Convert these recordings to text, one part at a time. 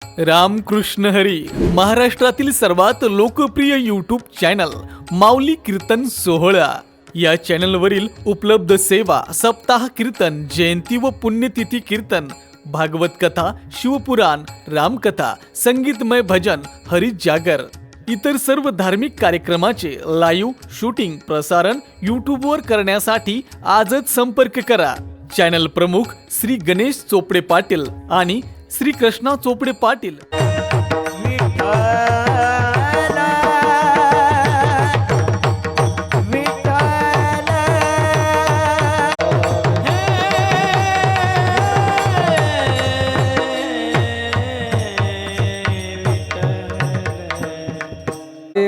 रामकृष्ण हरी महाराष्ट्रातील सर्वात लोकप्रिय यूट्यूब चॅनल माऊली कीर्तन सोहळा या चॅनलवरील उपलब्ध सेवा सप्ताह कीर्तन, जयंती व पुण्यतिथी कीर्तन, भागवत कथा, शिवपुराण, रामकथा, संगीतमय भजन, हरी जागर इतर सर्व धार्मिक कार्यक्रमाचे लाईव्ह शूटिंग प्रसारण यूट्यूबवर करण्यासाठी आजच संपर्क करा। चॅनल प्रमुख श्री गणेश चोपडे पाटील आणि श्री कृष्णा चोपडे पाटील।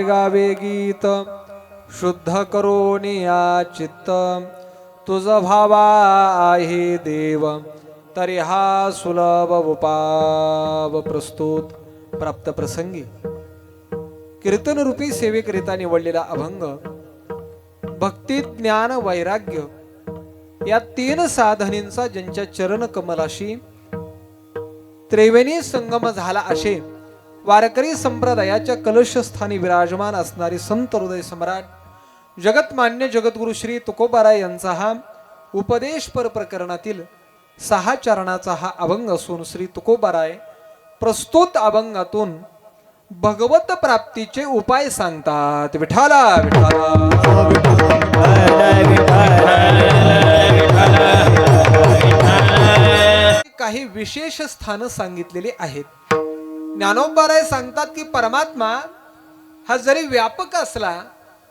गावे गीत शुद्ध करोनिया चित्त, तुझ भावा आहे देव, तरी हा सुलभ उपाव प्रस्तुत। प्राप्त प्रसंगी कीर्तन रूपी सेवेकरिता निवडलेला अभंग भक्ती, ज्ञान, वैराग्य या तीन साधनींचा ज्यांच्या चरण कमलाशी त्रिवेणी संगम झाला असे वारकरी संप्रदायाच्या कलशस्थानी विराजमान असणारे संत हृदय सम्राट जगतमान्य जगद्गुरु श्री तुकोबाराय यांचा हा उपदेशपर प्रकरणातील 6 चरणाचा हा अभंग असून श्री तुकोबाराय प्रस्तुत अभंगातून भगवत प्राप्तीचे उपाय सांगतात। विठाला काही विशेष स्थान सांगितलेली आहेत। ज्ञानोबाराय सांगतात की परमात्मा हा जरी व्यापक असला,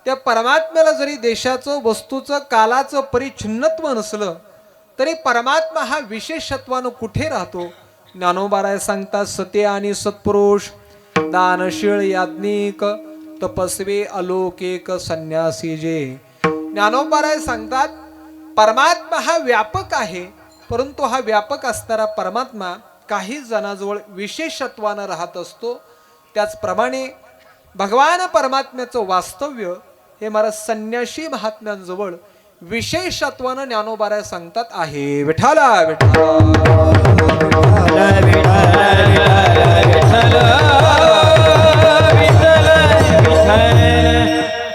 त्या परमात्म्याला जरी देशाचं, वस्तूचं, कालाचं परिच्छिन्नत्व नसलं तरी परमात्मा हा विशेषत्वानं कुठे राहतो। ज्ञानोबाराय सांगतात सत्य आणि सत्पुरुष, दानशील, याज्ञिक, तपस्वी, अलौकिक, संन्यासी जे। ज्ञानोबाराय सांगतात परमात्मा हा व्यापक आहे, परंतु हा व्यापक असणारा परमात्मा काही जणांजवळ विशेषत्वानं राहत असतो। त्याचप्रमाणे भगवान परमात्म्याचं वास्तव्य हे महाराज संन्यासी महात्म्यांजवळ विशेषत्वानं ज्ञानोबाराय सांगतात आहे। विठाला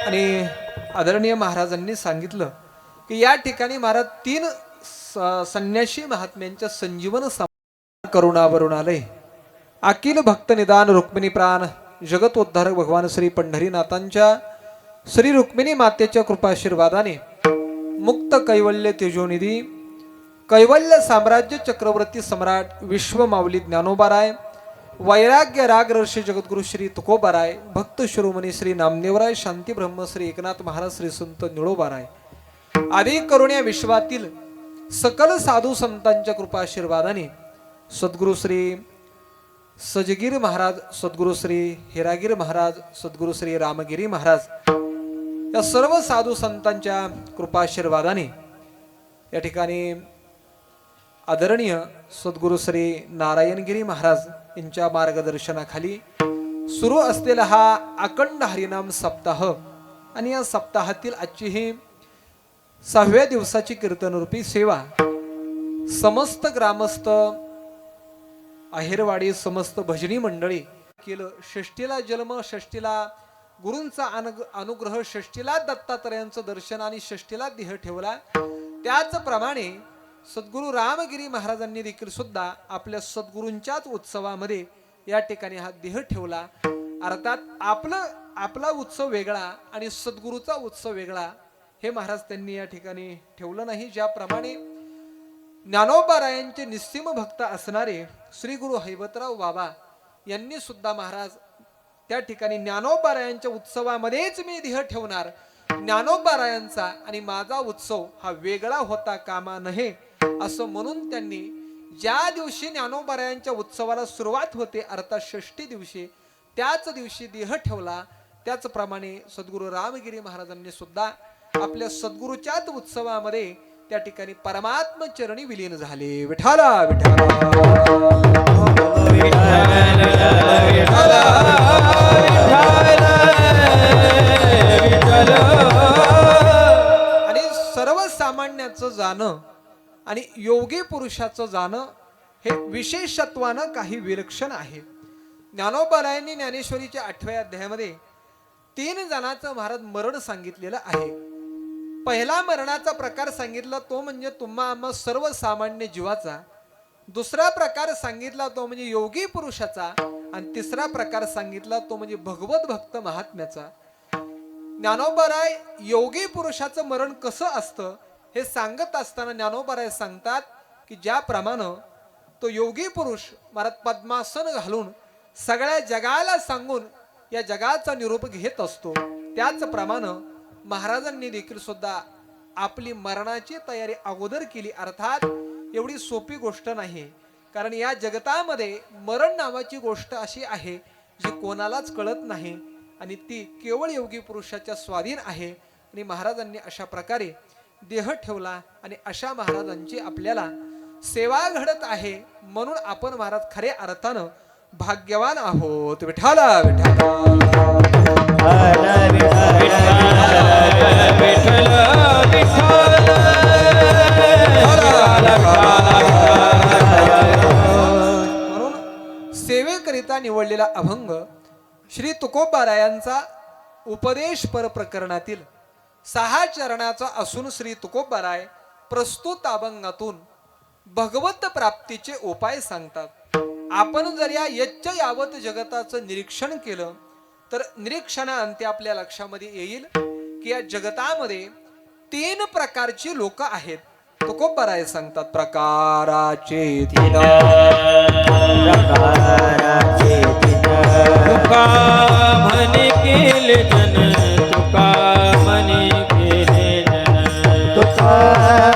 आणि आदरणीय महाराजांनी सांगितलं की या ठिकाणी महाराज 3 संन्यासी महात्म्यांच्या संजीवन करुणावरून आले। अखिल भक्त निदान रुक्मिणी प्राण जगतोद्धारक भगवान श्री पंढरीनाथांच्या श्री रुक्मिणी मातेच्या कृपाशीर्वादाने मुक्त कैवल्य तेजोनिधी कैवल्य साम्राज्य चक्रवर्ती सम्राट विश्व माऊली ज्ञानोबाराय, वैराग्य राग ऋषी जगद्गुरु श्री तुकोबाराय, भक्त शिरोमणी श्री नामदेवराय, शांती ब्रह्म श्री एकनाथ महाराज, श्री संत निळोबाराय आदी करुण्या विश्वातील सकल साधू संतांच्या कृपाशीर्वादाने सद्गुरु श्री सजगिरी महाराज, सद्गुरु श्री हिरागिरी महाराज, सद्गुरु श्री रामगिरी महाराज या सर्व साधू संतांच्या कृपाशीर्वादाने या ठिकाणी आदरणीय सद्गुरु श्री नारायणगिरी महाराज यांच्या मार्गदर्शनाखाली सुरू असलेला हा अखंड हरिनाम सप्ताह आणि या सप्ताहातील आजची ही 6व्या दिवसाची कीर्तनरूपी सेवा समस्त ग्रामस्थ, आहेरवाडी, समस्त भजनी मंडळी केलं। षष्टीला जन्म, षष्टीला गुरूंचा अनुग्रह, षष्टीला दत्तात्रयांचं दर्शन आणि षष्टीला देह ठेवला। त्याचप्रमाणे सद्गुरु रामगिरी महाराजांनी देखील सुद्धा आपल्या सद्गुरूंच्याच उत्सवामध्ये या ठिकाणी हा देह ठेवला। अर्थात आपला उत्सव वेगळा आणि सद्गुरूचा उत्सव वेगळा हे महाराज त्यांनी या ठिकाणी ठेवलं नाही। ज्याप्रमाणे ज्ञानोबारायांचे निस्सीम भक्त असणारे श्री गुरु हैबतराव बाबा यांनी सुद्धा महाराज त्या ठिकाणी ज्ञानोबारायांच्या उत्सवामध्येच मी देह ठेवणार, ज्ञानोबारायांचा आणि माझा उत्सव हा वेगळा होता कामा नये असं म्हणून त्यांनी ज्या दिवशी ज्ञानोबारायांच्या उत्सवाला सुरुवात होते अर्थात षष्ठी दिवशी, त्याच दिवशी देह ठेवला। त्याचप्रमाणे सद्गुरु रामगिरी महाराजांनी सुद्धा आपल्या सद्गुरूच्याच उत्सवामध्ये त्या ठिकाणी परमात्म चरणी विलीन झाले। विठाला आणि सर्वसामान्याचं जाणं आणि योगी पुरुषाचं जाणं हे विशेषत्वानं काही विलक्षण आहे। ज्ञानोबारायांनी ज्ञानेश्वरीच्या 8व्या अध्यायामध्ये 3 जणांचं महाराज मरण सांगितलेलं आहे. पहिला मरणाचा प्रकार सांगितला तो म्हणजे तुम्हा आम्हा सर्वसामान्य जीवाचा. दुसरा प्रकार सांगितला तो म्हणजे योगी पुरुषाचा. आणि तिसरा प्रकार सांगितला तो म्हणजे भगवत भक्त महात्म्याचा. ज्ञानोबाराय योगी पुरुषाचं मरण कसं असतं हे सांगत असताना ज्ञानोबाराय सांगतात की ज्याप्रमाणे तो योगी पुरुष महाराज पद्मासन घालून सगळ्या जगाला सांगून या जगाचा निरोप घेत असतो, त्याचप्रमाणे महाराजांनी देखील सुद्धा आपली मरणाची तयारी अगोदर केली. अर्थात एवढी सोपी गोष्ट नाही, कारण या जगतामध्ये मरण नावाची गोष्ट अशी आहे जी कोणालाच कळत नाही आणि ती केवळ योगी पुरुषाच्या स्वाधीन आहे. आणि महाराजांनी अशा प्रकारे देह ठेवला आणि अशा महाराजांची आपल्याला सेवा घडत आहे. म्हणून आपण महाराज खऱ्या अर्थानं भाग्यवान आहोत. विठाला विठाला म्हणून सेवेकरिता निवडलेला अभंग श्री तुकोबारायांचा उपदेश पर प्रकरणातील 6 चरणाचा असून श्री तुकोबाराय प्रस्तुत अभंगातून भगवत प्राप्तीचे उपाय सांगतात. आपण जर या यच्च यावत जगताचं निरीक्षण केलं तर निरीक्षणाअंती आपल्या लक्षामध्ये येईल की या जगतामध्ये 3 प्रकारची लोक आहेत. तुकोबाराय सांगतात प्रकाराचे 3. तुका म्हणे केले जन, तुका म्हणे केले जन, तुका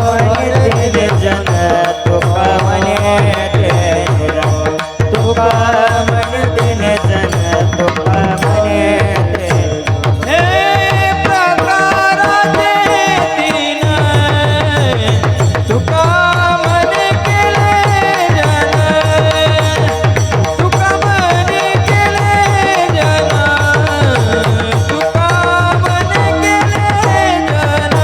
म्हणे केले जन, तुका म्हणे केले जन, तुका म्हणे केले जन, तुका म्हणे केले जन. हे प्रकाराचे 3. तुका म्हणे केले जन, तुका म्हणे केले जन, तुका म्हणे केले जन.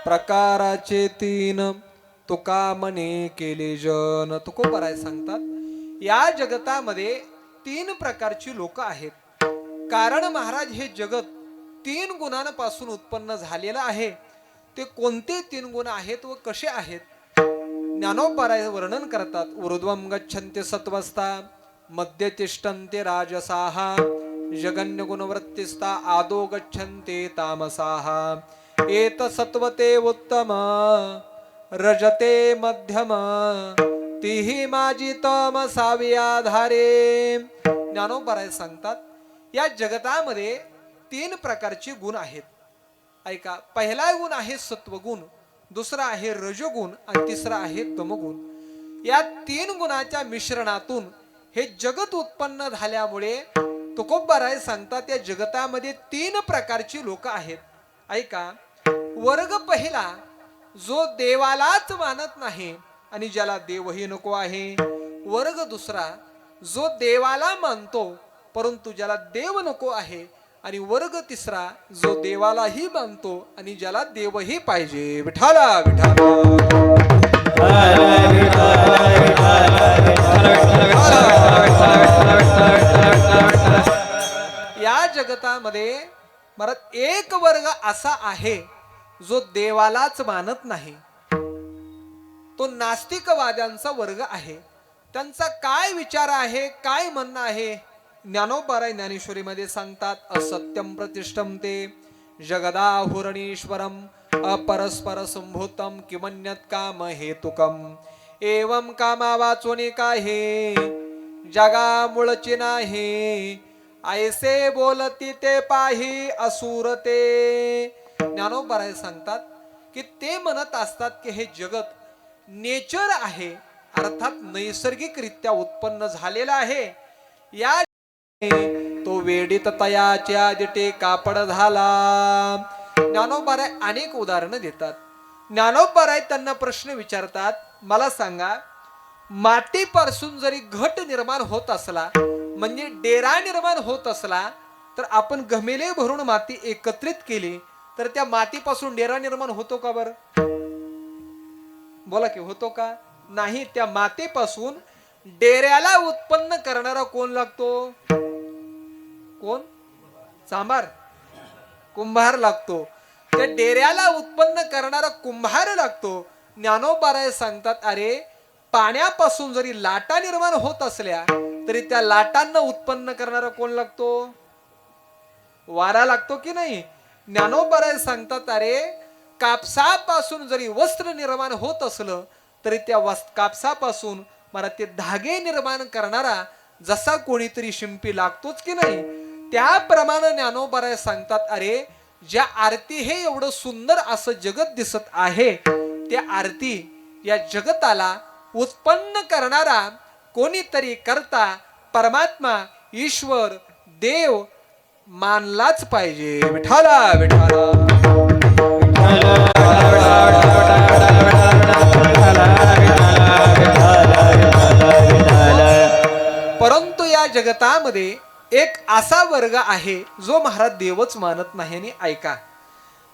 प्रकाराचे 3 तुका म्हणे केले जन. तुकोबाराय सांगतात या जगतामध्ये 3 प्रकारची लोक आहेत. कारण महाराज हे जगत 3 गुणांपासून उत्पन्न झालेलं आहे. ते कोणते 3 गुण आहेत व कसे आहेत ज्ञानोबाराय वर्णन करतात. ऊर्ध्वं गच्छन्ते सत्वस्ता, मध्ये तिष्ठन्ते राजसाः, जगन्य गुणवृत्तिस्ता आदो गच्छन्ते तामसाः. एत सत्वते उत्तम, रजते मध्यम, तिही माझी तमसावी आधारे. ज्ञानोबाराय सांगतात या जगतामध्ये 3 प्रकारचे गुण आहेत. ऐका, पहिला गुण आहे सत्वगुण, दुसरा आहे रजोगुण आणि तिसरा आहे तमगुण. या 3 गुणाच्या मिश्रणातून हे जगत उत्पन्न झाल्यामुळे तुकोबाराय सांगतात या जगतामध्ये 3 प्रकारची लोक आहेत. ऐका, वर्ग पहिला जो देवालाच मानत नाही आणि ज्याला देवही नको आहे. वर्ग दुसरा जो देवाला मानतो परंतु ज्याला देव नको आहे. आणि वर्ग तिसरा जो देवालाही मानतो आणि ज्याला देवही पाहिजे. विठाला विठाला या जगतामध्ये महाराज एक वर्ग असा आहे जो देवालाच मानत नाही. तो नास्तिकवाद्यांचा वर्ग आहे. त्यांचा काय विचार आहे, काय म्हणणं आहे ज्ञानोबाराय ज्ञानेश्वरीमध्ये सांगतात. असत्यम प्रतिष्ठम ते जगदाहुरणीश्वरम अपरस्पर संभूतम किमन्यत काम हेतुकम. एवं कामा वाचोनी काहे जगा मूळची नाही. ऐसे बोलती ते पाही असुरते. ज्ञानोबाराय सांगतात की ते म्हणत असतात की हे जगत नेचर आहे, अर्थात नैसर्गिकरित्या उत्पन्न झालेला आहे. या तो वेडीत तयाच्या दिटे कापड झाला. ज्ञानोबाराय अनेक उदाहरणं देतात. ज्ञानोबा त्यांना प्रश्न विचारतात, मला सांगा, मातीपासून जरी घट निर्माण होत असला, म्हणजे डेरा निर्माण होत असला, तर आपण घमेले भरून माती एकत्रित केली तर त्या मातीपासून डेरा निर्माण होतो का बर? बोला की होतो का? नाही. त्या मातीपासून डेऱ्याला उत्पन्न करणारा कोण लागतो? कोण? चांभार, कुंभार लागतो. त्या डेऱ्याला उत्पन्न करणारा कुंभार लागतो. ज्ञानोबा सांगतात, अरे पाण्यापासून जरी लाटा निर्माण होत असल्या तरी त्या लाटांना उत्पन्न करणारा कोण लागतो? वारा लागतो की नाही? ज्ञानोबा सांगतात, अरे कापसापासून जरी वस्त्र निर्माण होत असलं तरी त्या कापसापासून मला ते धागे निर्माण करणारा जसा कोणीतरी शिंपी लागतोच की नाही? त्याप्रमाणे ज्ञानोबा सांगतात, अरे ज्या आरती हे एवढं सुंदर असं जगत दिसत आहे, त्या आरती या जगताला उत्पन्न करणारा कोणीतरी करता परमात्मा ईश्वर देव मानलाच पाहिजे. विठाला विठाला. परंतु या जगतामध्ये एक असा वर्ग आहे जो महाराज देवच मानत नाही. आणि ऐका,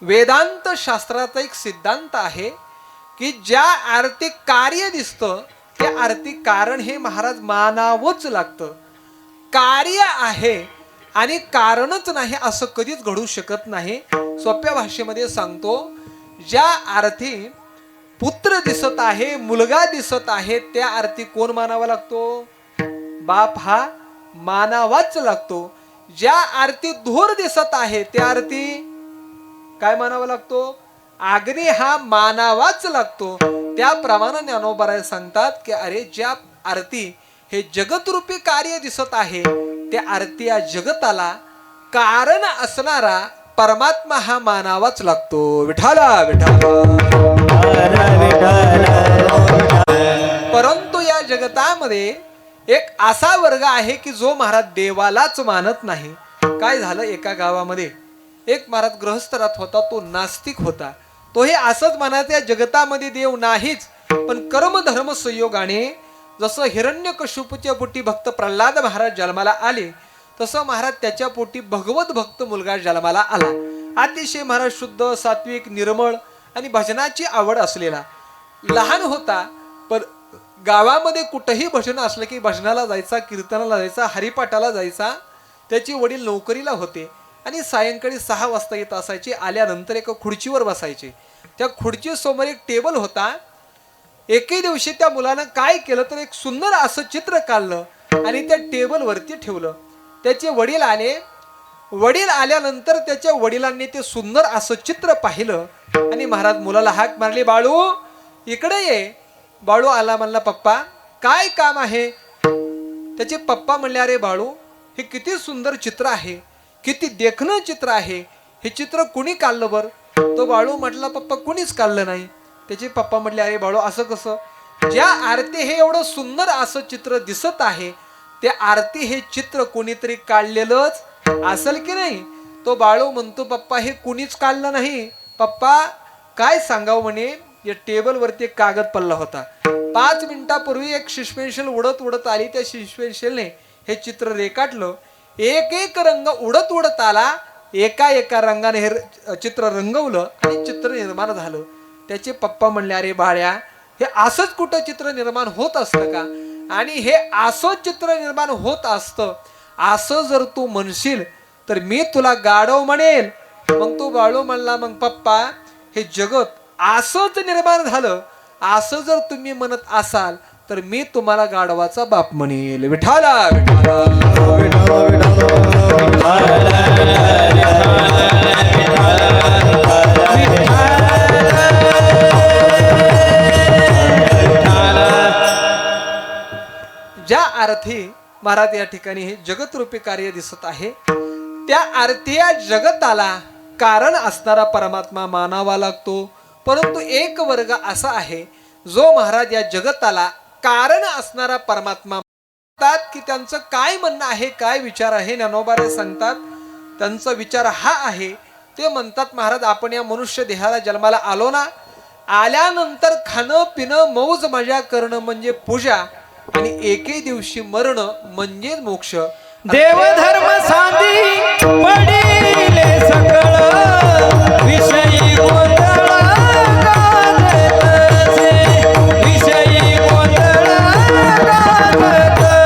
वेदांत शास्त्राचा एक सिद्धांत आहे की ज्या आरती कार्य दिसतं त्या आरती कारण हे महाराज मानावंच लागतं. कार्य आहे आणि कारणच नाही असं कधीच घडू शकत नाही. सोप्या भाषेमध्ये सांगतो, ज्या आरती पुत्र दिसत आहे, मुलगा दिसत आहे, त्या आरती कोण मानावा लागतो? बाप हा मानावाच लागतो. ज्या आरती धूर दिसत आहे त्या आरती काय मानावा लागतो? अग्नी हा मानावाच लागतो. त्याप्रमाणे ज्ञानोबा सांगतात की अरे ज्या आरती हे जगतरूपी कार्य दिसत आहे त्या आरती या जगताला कारण असणारा परमात्मा हा मानावाच लागतो. विठाला विठाला. परंतु या जगतामध्ये एक असा वर्ग आहे की जो महाराज देवालाच मानत नाही. काय झालं, एका गावामध्ये एक महाराज गृहस्थ राहत होता, तो नास्तिक होता. तो हे असंच म्हणायचा, या जगतामध्ये देव नाहीच, पण कर्म धर्म संयोगाने जसं हिरण्यकशिपूच्या पोटी भक्त प्रल्हाद महाराज जन्माला आले, तसं महाराज त्याच्या पोटी भगवत भक्त मुलगा जन्माला आला. अतिशय महाराज शुद्ध सात्विक निर्मळ आणि भजनाची आवड असलेला. लहान होता पण गावामध्ये कुठेही भजन असलं की भजनाला जायचा, कीर्तनाला जायचा, हरिपाठाला जायचा. त्याचे वडील नोकरीला होते आणि सायंकाळी 6 वाजता येत असायचे. आल्यानंतर एका खुर्चीवर बसायचे. त्या खुर्चीसमोर एक टेबल होता. एके दिवशी त्या मुलानं काय केलं तर एक सुंदर असं चित्र काढलं आणि त्या टेबलवरती ठेवलं. त्याचे वडील आले. वडील आल्यानंतर त्याच्या वडिलांनी ते सुंदर असं चित्र पाहिलं आणि महाराज मुलाला हाक मारली, बाळू इकडे ये. बाळू आला, म्हणला पप्पा काय काम आहे? त्याचे पप्पा म्हणले, अरे बाळू हे किती सुंदर चित्र आहे, किती देखणं चित्र आहे, हे चित्र कुणी काढलं बर? तो बाळू म्हटला, पप्पा कुणीच काढलं नाही. त्याचे पप्पा म्हटले, अरे बाळू असं कसं? ज्या आरती हे एवढं सुंदर असं चित्र दिसत आहे त्या आरती हे चित्र कोणीतरी काढलेलंच असेल की नाही? तो बाळू म्हणतो, पप्पा हे कुणीच काढलं नाही. पप्पा काय सांगावं म्हणे, या टेबलवरती एक कागद पडला होता. 5 मिनिटापूर्वी एक शिशपेन्शिल उडत उडत आली. त्या शिशपेन्शिलने हे चित्र रेखाटलं. एक एक रंग उडत उडत आला. एका एका रंगाने हे चित्र रंगवलं आणि चित्र निर्माण झालं. त्याचे पप्पा म्हणले, अरे बाळ्या हे असंच कुठं चित्र निर्माण होत असतं का? आणि हे असं चित्र निर्माण होत असतं असं जर तू म्हणशील तर मी तुला गाढव म्हणेल. मग तो बाळू म्हणला, मग पप्पा हे जगत असंच निर्माण झालं असं जर तुम्ही म्हणत असाल तर मी तुम्हाला गाढवाचा बाप म्हणेल. विठाला ज्या अर्थी महाराज या ठिकाणी हे जगतरूपी कार्य दिसत आहे त्या अर्थी या जगताला कारण असणारा परमात्मा मानावा लागतो. परंतु एक वर्ग असा आहे जो महाराज या जगताला कारण असणारा परमात्मा म्हणतात. की त्यांचं काय म्हणणं आहे, काय विचार आहे, ज्ञानोबा सांगतात. त्यांचा विचार हा आहे, ते म्हणतात महाराज आपण या मनुष्य देहाला जन्माला आलो ना, आल्यानंतर खाणं पिणं मौज मजा करणं म्हणजे पूजा आणि एके दिवशी मरण म्हणजे मोक्ष. देवधर्म सांधी पडिले सकळ विषयी गोंधळ गाजतसे विषयी गोंधळ गाजतसे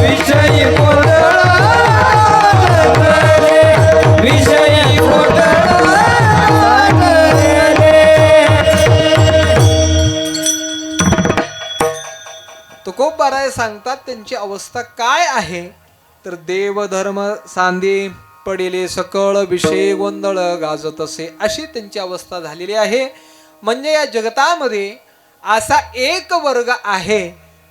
विषयी गोंधळ गाजतसे विषयी गोंधळ गाजतसे. तुकोबाराय सांगतात त्यांची अवस्था काय आहे तर देवधर्म सांधे पडिले सकळ विषय गोंधळ गाजत असे अशी त्यांची अवस्था झालेली आहे. म्हणजे या जगतामध्ये असा एक वर्ग आहे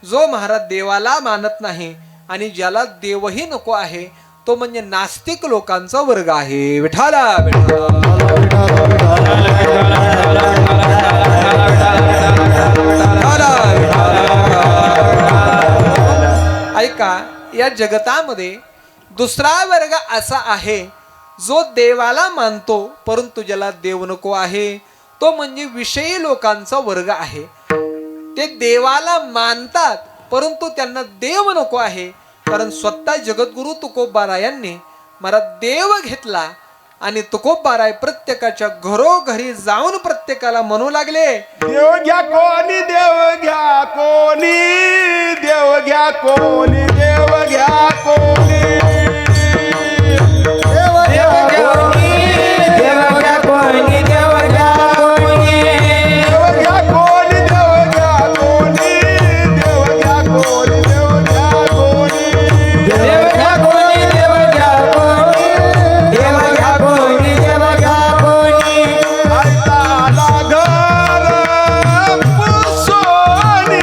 जो महाराज देवाला मानत नाही आणि ज्याला देवही नको आहे तो म्हणजे नास्तिक लोकांचा वर्ग आहे. विठाला ऐका, या जगतामध्ये दुसरा वर्ग असा आहे जो देवाला मानतो परंतु ज्याला देव नको आहे तो म्हणजे विषयी लोकांचा वर्ग आहे. ते देवाला मानतात परंतु त्यांना देव नको आहे कारण स्वतः जगद्गुरु तुकोबारायांनी मला देव घेतला आणि तुकोबाराय प्रत्येकाच्या घरोघरी जाऊन प्रत्येकाला म्हणू लागले देव घ्या कोणी देव घ्या कोणी देव घ्या कोणी देव घ्या कोणी देव घ्या कोणी देव घ्या कोणी देव घ्या कोणी देव घ्या कोणी देव घ्या कोणी देव घ्या कोणी देव घ्या कोणी देव घ्या कोणी देव घ्या कोणी देव घ्या कोणी देव घ्या कोणी ऐकाला घर पुसोनी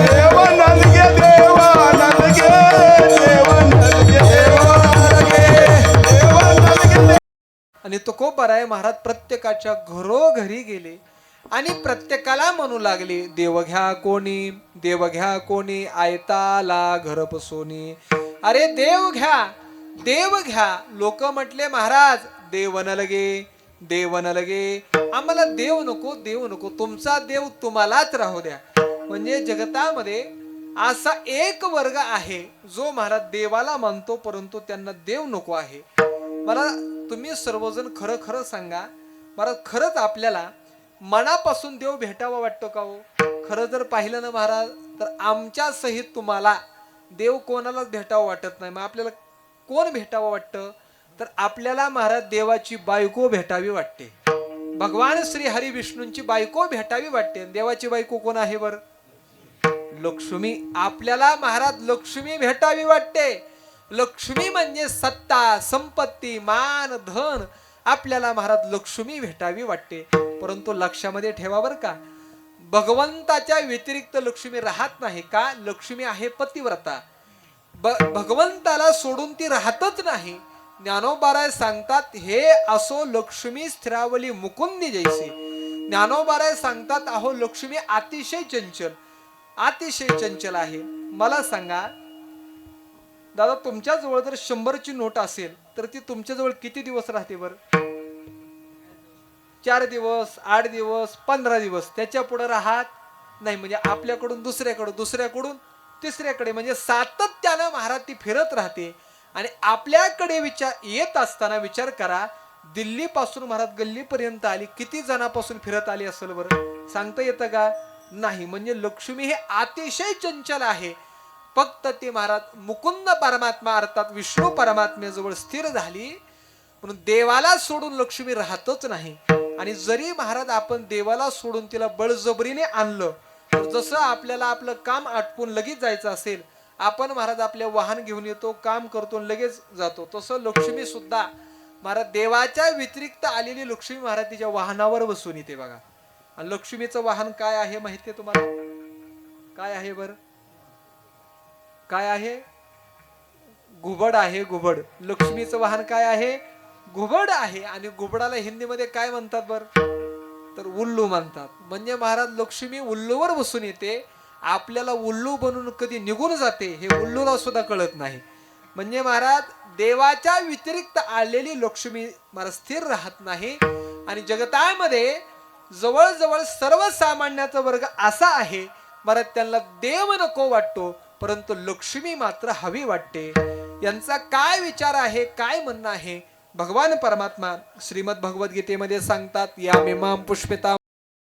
देव नलगे देव नलगे देव नलगे देव नलगे. आणि तुकोबाराय महाराज प्रत्येकाच्या घरोघरी गेले आणि प्रत्येकाला म्हणू लागले देव घ्या कोणी देव घ्या कोणी आयताला घर पसोनी. अरे देव घ्या. लोक म्हटले महाराज देव न लगे आम्हाला देव नको तुमचा देव तुम्हालाच राहू द्या. म्हणजे जगतामध्ये असा एक वर्ग आहे जो महाराज देवाला मानतो परंतु त्यांना देव नको आहे. मला तुम्ही सर्वजण खरं खरं सांगा, महाराज खरंच आपल्याला मनापासून देव भेटावा वाटतो का हो? खरं जर पाहिलं ना महाराज तर आमच्या सहित तुम्हाला देव कोणालाच भेटावं वाटत नाही. मग आपल्याला कोण भेटावं वाटतं तर आपल्याला महाराज देवाची बायको भेटावी वाटते. भगवान श्री हरी विष्णूंची बायको भेटावी वाटते. देवाची बायको कोण आहे बर? लक्ष्मी. आपल्याला महाराज लक्ष्मी भेटावी वाटते. लक्ष्मी म्हणजे सत्ता संपत्ती मान धन आपल्याला महाराज लक्ष्मी भेटावी वाटते. परंतु लक्षामध्ये ठेवा बर का, भगवंताच्या व्यतिरिक्त लक्ष्मी राहत नाही का? लक्ष्मी आहे पतिव्रता. भगवंताला सोडून ती राहतच नाही. ज्ञानोबाराय सांगतात हे असो लक्ष्मी स्थिरावली मुकुंदी जैसी. ज्ञानोबाराय सांगतात अहो लक्ष्मी अतिशय चंचल आहे. मला सांगा दादा, तुमच्या जवळ जर 100ची नोट असेल तर ती तुमच्या जवळ किती दिवस राहते बर? 4 दिवस 8 दिवस 15 दिवस, त्याच्या पुढे राहत नाही. म्हणजे आपल्याकडून दुसऱ्याकडून तिसऱ्याकडे म्हणजे सातत्यानं महाराज ती फिरत राहते. आणि आपल्याकडे येत असताना विचार करा, दिल्ली पासून महाराज गल्लीपर्यंत आली, किती जणांपासून फिरत आली असेल बरं? सांगता येतं का? नाही. म्हणजे लक्ष्मी हे अतिशय चंचल आहे. फक्त ती महाराज मुकुंद परमात्मा अर्थात विष्णू परमात्म्याजवळ स्थिर झाली म्हणून देवाला सोडून लक्ष्मी राहतच नाही. आणि जरी महाराज आपण देवाला सोडून तिला बळजबरीने आणलं तर जसं आपल्याला आपलं काम आटपून लगेच जायचं असेल, आपण महाराज आपले वाहन घेऊन येतो, काम करतो लगेच जातो, तसं लक्ष्मी सुद्धा महाराज देवाच्या व्यतिरिक्त आलेली लक्ष्मी महाराज तिच्या वाहनावर बसून येते बघा. आणि लक्ष्मीचं वाहन काय आहे माहितीये तुम्हाला? काय आहे बर? काय आहे? घुबड आहे. घुबड. लक्ष्मीचं वाहन काय आहे? घुबड आहे. आणि घुबडाला हिंदीमध्ये काय म्हणतात बर? तर उल्लू म्हणतात. म्हणजे महाराज लक्ष्मी उल्लूवर बसून येते आपल्याला उल्लू बनून कधी निघून जाते हे उल्लूला सुद्धा कळत नाही. म्हणजे महाराज देवाच्या व्यतिरिक्त आलेली लक्ष्मी महाराज स्थिर राहत नाही. आणि जगतामध्ये जवळजवळ सर्वसामान्याचा वर्ग असा आहे महाराज त्यांना देव नको वाटतो परंतु लक्ष्मी मात्र हवी वाटते. यांचा काय विचार आहे, काय म्हणणं आहे भगवान परमात्मा श्रीमद भगवद्गीतेमध्ये सांगतात. या मिमाम पुष्पिता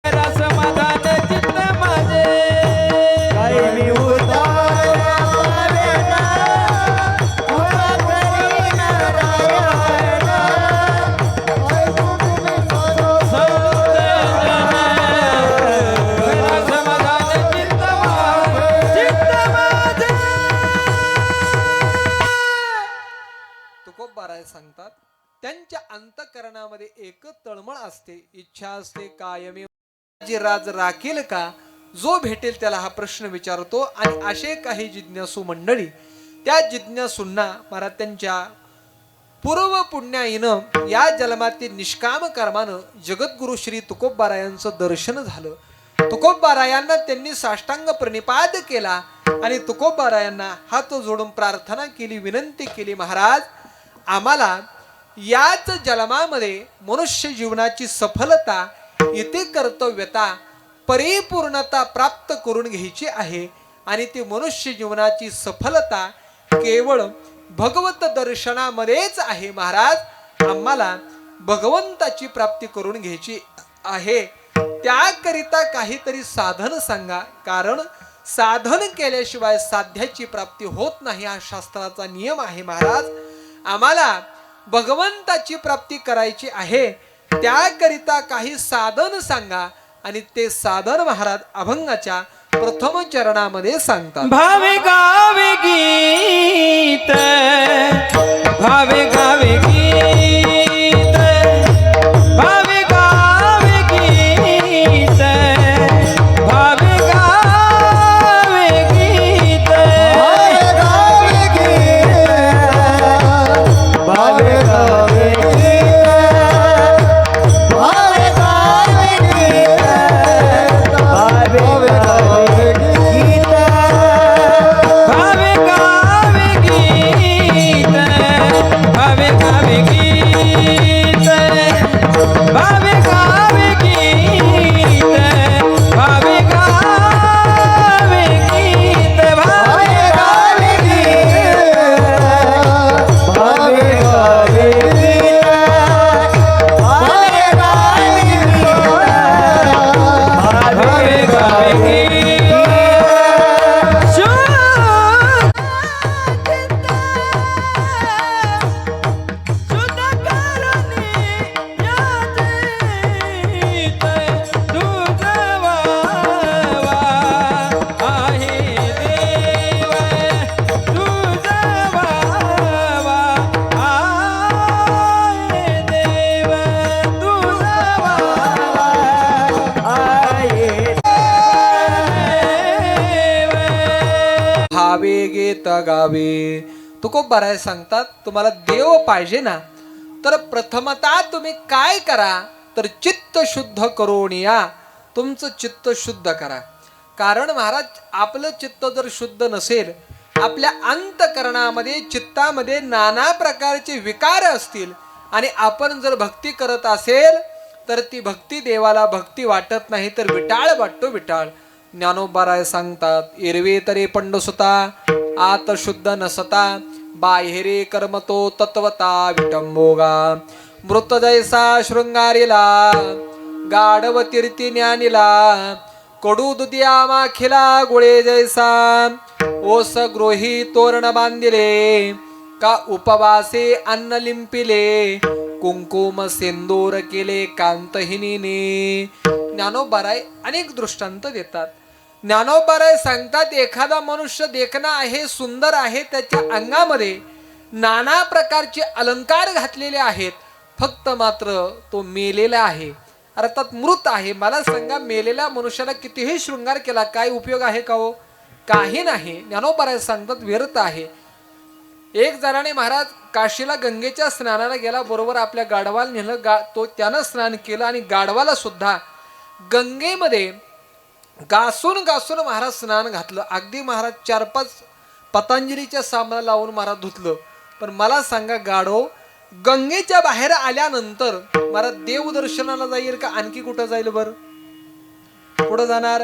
समाधान चित्त माझे कायमी उतारा पावेना, तुला करी नारायण. समाधान चित्त माझे. तुकोबाराय सांगतात त्यांच्या अंतःकरणामध्ये एक तळमळ असते, इच्छा असते. कायमी जी राज राखील का, जो भेटेल त्याला हा प्रश्न विचारतो. आणि असे काही जिज्ञासू मंडळी त्या जिज्ञासूंना महाराज त्यांच्या पूर्व पुण्याईनं या जन्मातील निष्काम कर्मानं जगद्गुरु श्री तुकोबारायांचं दर्शन झालं. तुकोबारायांना त्यांनी साष्टांग प्रणिपात केला आणि तुकोबारायांना हात जोडून प्रार्थना केली, विनंती केली. महाराज आम्हाला याच जन्मामध्ये मनुष्य जीवनाची सफलता, इथे कर्तव्यता, परिपूर्णता प्राप्त करून घ्यायची आहे. आणि ती मनुष्य जीवनाची सफलता केवळ भगवत दर्शनामध्येच आहे. महाराज आम्हाला भगवंताची प्राप्ती करून घ्यायची आहे. त्याकरिता काहीतरी साधन सांगा, कारण साधन केल्याशिवाय साध्याची प्राप्ती होत नाही हा शास्त्राचा नियम आहे. महाराज आम्हाला भगवंताची प्राप्ती करायची आहे, त्याकरिता काही साधन सांगा. आणि ते साधन महाराज अभंगाच्या प्रथम चरणामध्ये सांगतात. भावे गावे गीत, भावे गावे गीत, भावे गावे गीत, भावे गावे गीत, भावे गावे गीत, भावे गावे गीत, भावे गावे गीत, भावे गावे गीत, भावे गावे गीत, भावे गावे गीत, भावे गावे गीत, भावे गावे गीत, भावे गावे गीत, भावे गावे गीत, शुद्ध करणी याचित तुझवा आहे देव, तुझवा आहे देव, तुझवा आहे देव. भावे गीत गावे. तुकोबाराय सांगतात तुम्हाला देव पाहिजे ना, तर प्रथमतः तुम्ही काय करा, तर चित्त शुद्ध करून या. तुमचं चित्त शुद्ध करा. कारण महाराज आपलं चित्त जर शुद्ध नसेल, आपल्या अंतकरणामध्ये चित्तामध्ये नाना प्रकारचे विकार असतील आणि आपण जर भक्ती करत असेल तर ती भक्ती देवाला भक्ती वाटत नाही, तर विटाळ वाटतो विटाळ. ज्ञानोबाराय सांगतात एरवे तरे पंडसुता आत शुद्ध नसता, बाहेरे कर्मतो तत्वता विटंबोगा. मृत जैसा शृंगारीला गाढव तीर्थी ज्ञानीला, कडू दुदिया माखिला गोळे जैसा. ओस गृही तोरण बांधिले का उपवासे अन्न लिंपिले, कुंकुम सिंदूर केले कांतहिनीने. ज्ञानोबाराय अनेक दृष्टांत देतात. ज्ञानोबाराय सांगतात एखादा मनुष्य देखणा आहे, सुंदर आहे, त्याच्या अंगामध्ये नाना प्रकारचे अलंकार घातलेले आहेत, फक्त मात्र तो मेलेला आहे, अर्थात मृत आहे. मला सांगा मेलेल्या मनुष्याला कितीही शृंगार केला काय उपयोग आहे का हो? काही नाही. ज्ञानोबाराय सांगतात व्यर्थ आहे. एक जणाने महाराज काशीला गंगेच्या स्नानाला गेला, बरोबर आपल्या गाढवाला नेलं. तो त्यानं स्नान केलं आणि गाढवाला सुद्धा गंगेमध्ये घासून घासून महाराज स्नान घातलं. अगदी महाराज 4-5 पतंजलीच्या साबणाला लावून महाराज धुतलं. पण मला सांगा गाढव, गंगेच्या बाहेर आल्यानंतर महाराज देवदर्शनाला जाईल का आणखी कुठं जाईल? बर कुठं जाणार?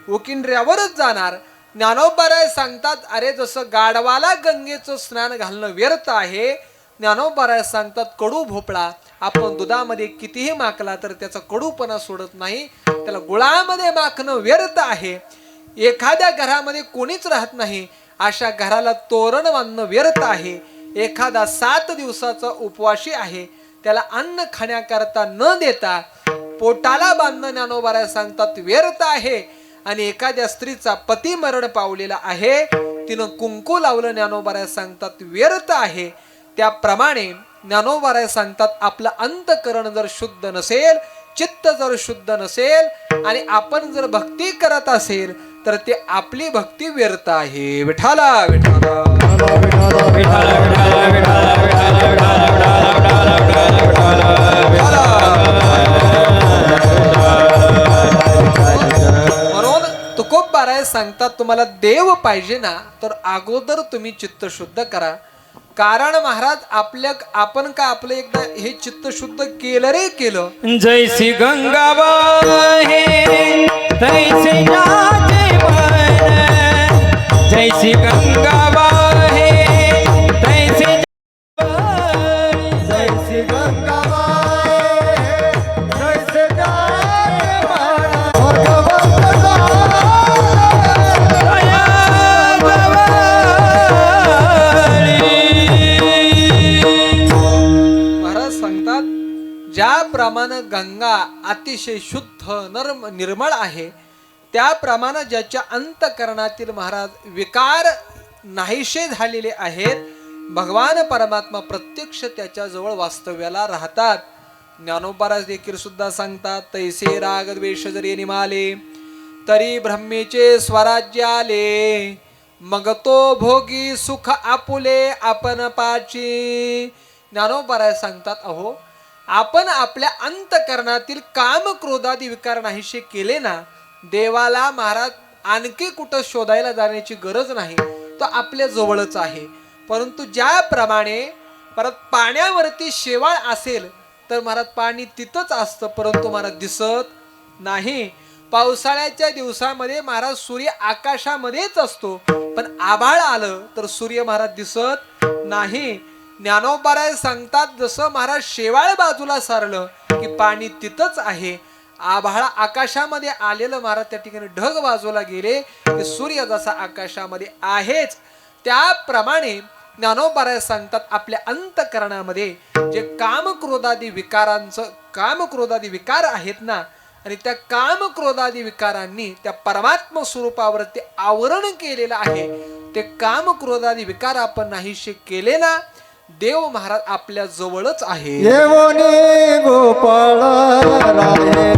उकिंड्यावरच जाणार. ज्ञानोबाराय सांगतात, अरे जसं गाढवाला गंगेचं स्नान घालणं व्यर्थ आहे, ज्ञानोबाराय सांगतात कडू भोपळा आपण दुधामध्ये कितीही माकला तर त्याचा कडूपणा सोडत नाही, त्याला गुळामध्ये माखणं व्यर्थ आहे. एखाद्या घरामध्ये कोणीच राहत नाही, अशा घराला तोरण बांधणं व्यर्थ आहे. एखादा 7 दिवसाचा उपवासी आहे, त्याला अन्न खाण्याकरता न देता पोटाला बांधणं ज्ञानोबाराय सांगतात व्यर्थ आहे. आणि एखाद्या स्त्रीचा पती मरण पावलेला आहे, तिनं कुंकू लावलं ज्ञानोबाराय सांगतात व्यर्थ आहे. त्याप्रमाणे ज्ञानोबाराय सांगतात आपलं अंतकरण जर शुद्ध नसेल, चित्त जर शुद्ध नसेल आणि आपण जर भक्ती करत असेल तर ते आपली भक्ती व्यर्थ आहे. विठाला विठाला म्हणून तुकोबाराय सांगतात तुम्हाला देव पाहिजे ना तर अगोदर तुम्ही चित्त शुद्ध करा. कारण महाराज आपण का आपलं एकदा हे चित्त शुद्ध केलं रे केलं. जैसी गंगा वाहे तैसे नाचे मन, जैसी गंगा वाहे तैसे जैसी गंगा वाहे तैसे जाए मन. भगवंत महाराज सांगतात ज्याप्रमाणे गंगा अतिशय शुद्ध निर्मळ आहे, त्याप्रमाणे ज्याच्या अंतकरणातील महाराज विकार नाहीशे झालेले आहेत, भगवान परमात्मा प्रत्यक्ष त्याच्या जवळ वास्तव्याला राहतात. ज्ञानोबाराज देखील सुद्धा सांगतात तैसे राग द्वेष जरी निमाले, तरी ब्रह्मेचे स्वराज्य आले, मग तो भोगी सुख आपुले आपण पाची. ज्ञानोबाराज सांगतात अहो आपण आपल्या अंतकरणातील काम क्रोधादी विकार नाहीशे केले ना, देवाला महाराज आणखी कुठं शोधायला जाण्याची गरज नाही, तो आपल्या जवळच आहे. परंतु ज्याप्रमाणे परत पाण्यावरती शेवाळ असेल तर महाराज पाणी तिथंच असतं, परंतु महाराज दिसत नाही. पावसाळ्याच्या दिवसामध्ये महाराज सूर्य आकाशामध्येच असतो, पण आभाळ आलं तर सूर्य महाराज दिसत नाही. ज्ञानोबाराय सांगतात जसं महाराज शेवाळ बाजूला सारलं की पाणी तिथंच आहे, आभाळ आकाशामध्ये आलेलं महाराज त्या ठिकाणी ढग बाजूला गेले की सूर्य जसा आकाशामध्ये आहेच, त्याप्रमाणे ज्ञानोबाराय सांगतात आपल्या अंतकरणामध्ये जे कामक्रोधादी विकार आहेत ना, आणि त्या कामक्रोधादी विकारांनी त्या परमात्मा स्वरूपावरती आवरण केलेलं आहे. ते कामक्रोधादी विकार आपण नाहीशे केले ना, देव महाराज आपल्या जवळच आहे. येवनी गोपाळ राये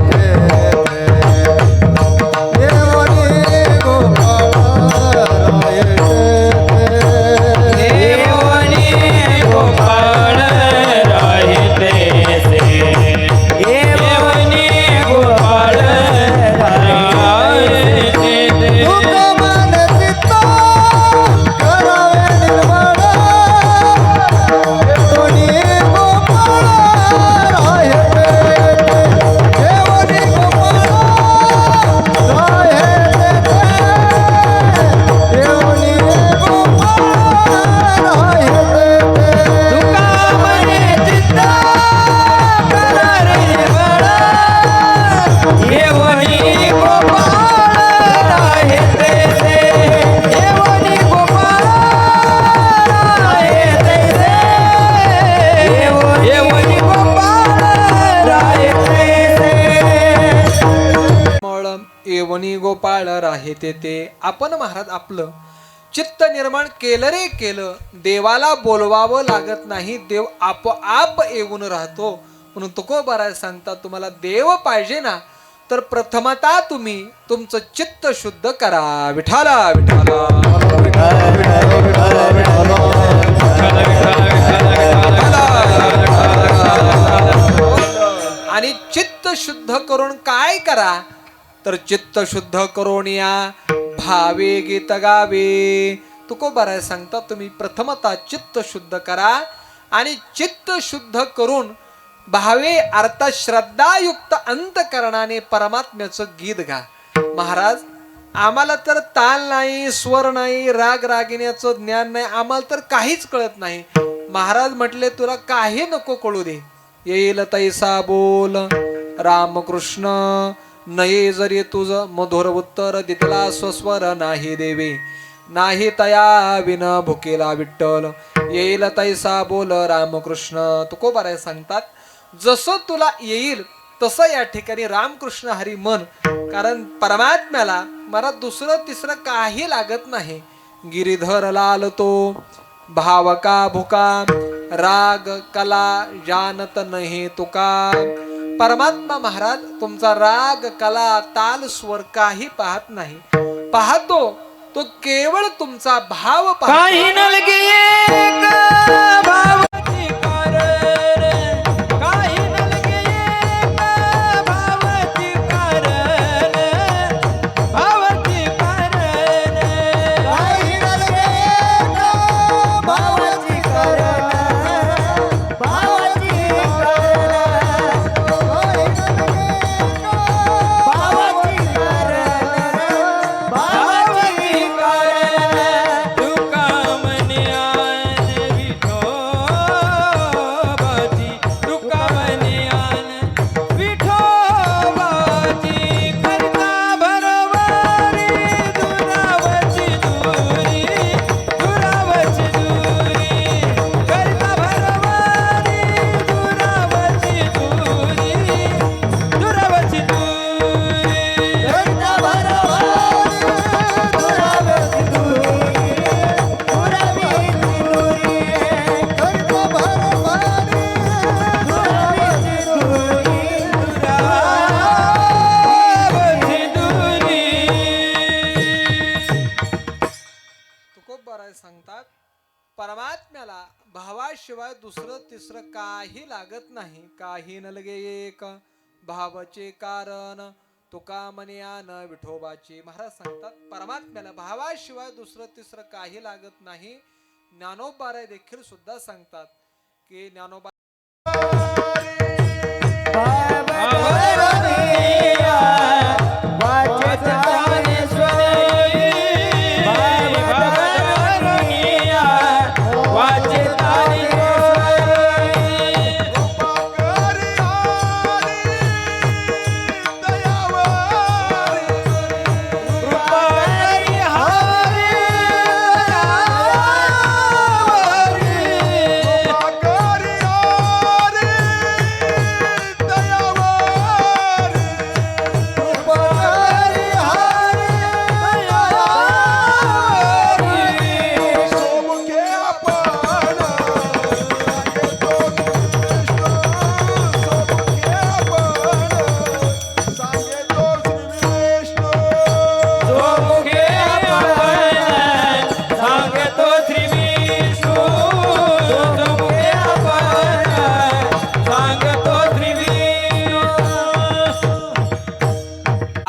येवनी गोपाळ राये देवनी गोपाळ राहे तैसे, देवनी गोपाळ राहे तैसे. दुःख मन चित्त करावे निर्मळ, येवनी गोपाळ राये येवनी गोपाळ राये येवनी गोपाळ राये तुका मने चित्त करा रे बळा, येवनी गोपाळ राहे तैसे, येवनी गोपाळ राहे तैसे, येवनी गोपाळ राहे तैसे. मळम येवनी गोपाळ राहे ते आपण महाराज आपलं चित्त निर्माण केलं रे केलं, देवाला बोलवावं लागत नाही, देव आपोआप येऊन राहतो. म्हणून तुकोबाराय सांगतात तुम्हाला देव पाहिजे ना तर प्रथमतः तुम्ही तुमचं चित्त शुद्ध करा. विठाला आणि चित्त शुद्ध करून काय करा तर चित्त शुद्ध करोनिया भावे गीत गावे. तुकोबाराय सांगतात तुम्ही प्रथमतः चित्त शुद्ध करा आणि चित्त शुद्ध करून भावे अर्थात श्रद्धायुक्त अंतकरणाने परमात्म्याचं गीत गा. महाराज आम्हाला तर ताल नाही, स्वर नाही, राग रागिण्याचं ज्ञान नाही, आम्हाला तर काहीच कळत नाही. महाराज म्हटले तुला काही नको कळू दे, येईल तैसा बोल रामकृष्ण नये जरी तुझ मधुर उत्तर दितला स्वस्वर नाही देवे. नाही तया विन भुकेला विठ्ठल येईल तैसा बोल रामकृष्ण. तुकोबाराय सांगतात जसं तुला येईल तसं या ठिकाणी रामकृष्ण हरी मन. कारण परमात्म्याला मला दुसरं तिसरं काही लागत नाही. गिरीधर लाल तो भावका भुका राग कला जानत नाही तुका. परमात्मा महाराज तुमचा राग कला ताल स्वर काही पाहत नाही, पाहतो तो केवळ तुमचा भाव पाहतो. काही नलगे एक भावाची कारण, काही नलगे एक भावाची कारण, भावाची कारण, काही नलगे एक भावाची कारण, भावाची कारण, काही नलगे एक भावाची कारण, भावाची कारण. तुका मन्यान विठोबाची, तुका मन्यान विठोबाची. करता भरवारी दुरावची दुरी, दुरावची दुरी. करता भरवारी दुरावची दुरी, दुरावची दुरी. करता भरवारी दुरावची दुरी, दुरावची दुरी. करता भरवारी दुरावची दुरी, दुरावची दुरी. तुकोबाराय सांगतात परमात्म्याला भावाशिवाय दुसरं तिसरं काही लागत नाही. काही नलगे एक भावाचे कारण तुका मन्यान विठोबाची. महाराज सांगतात परमात्म्याला भावाशिवाय दुसरं तिसरं काही लागत नाही. ज्ञानोबाराय देखील सुद्धा सांगतात की ज्ञानोबा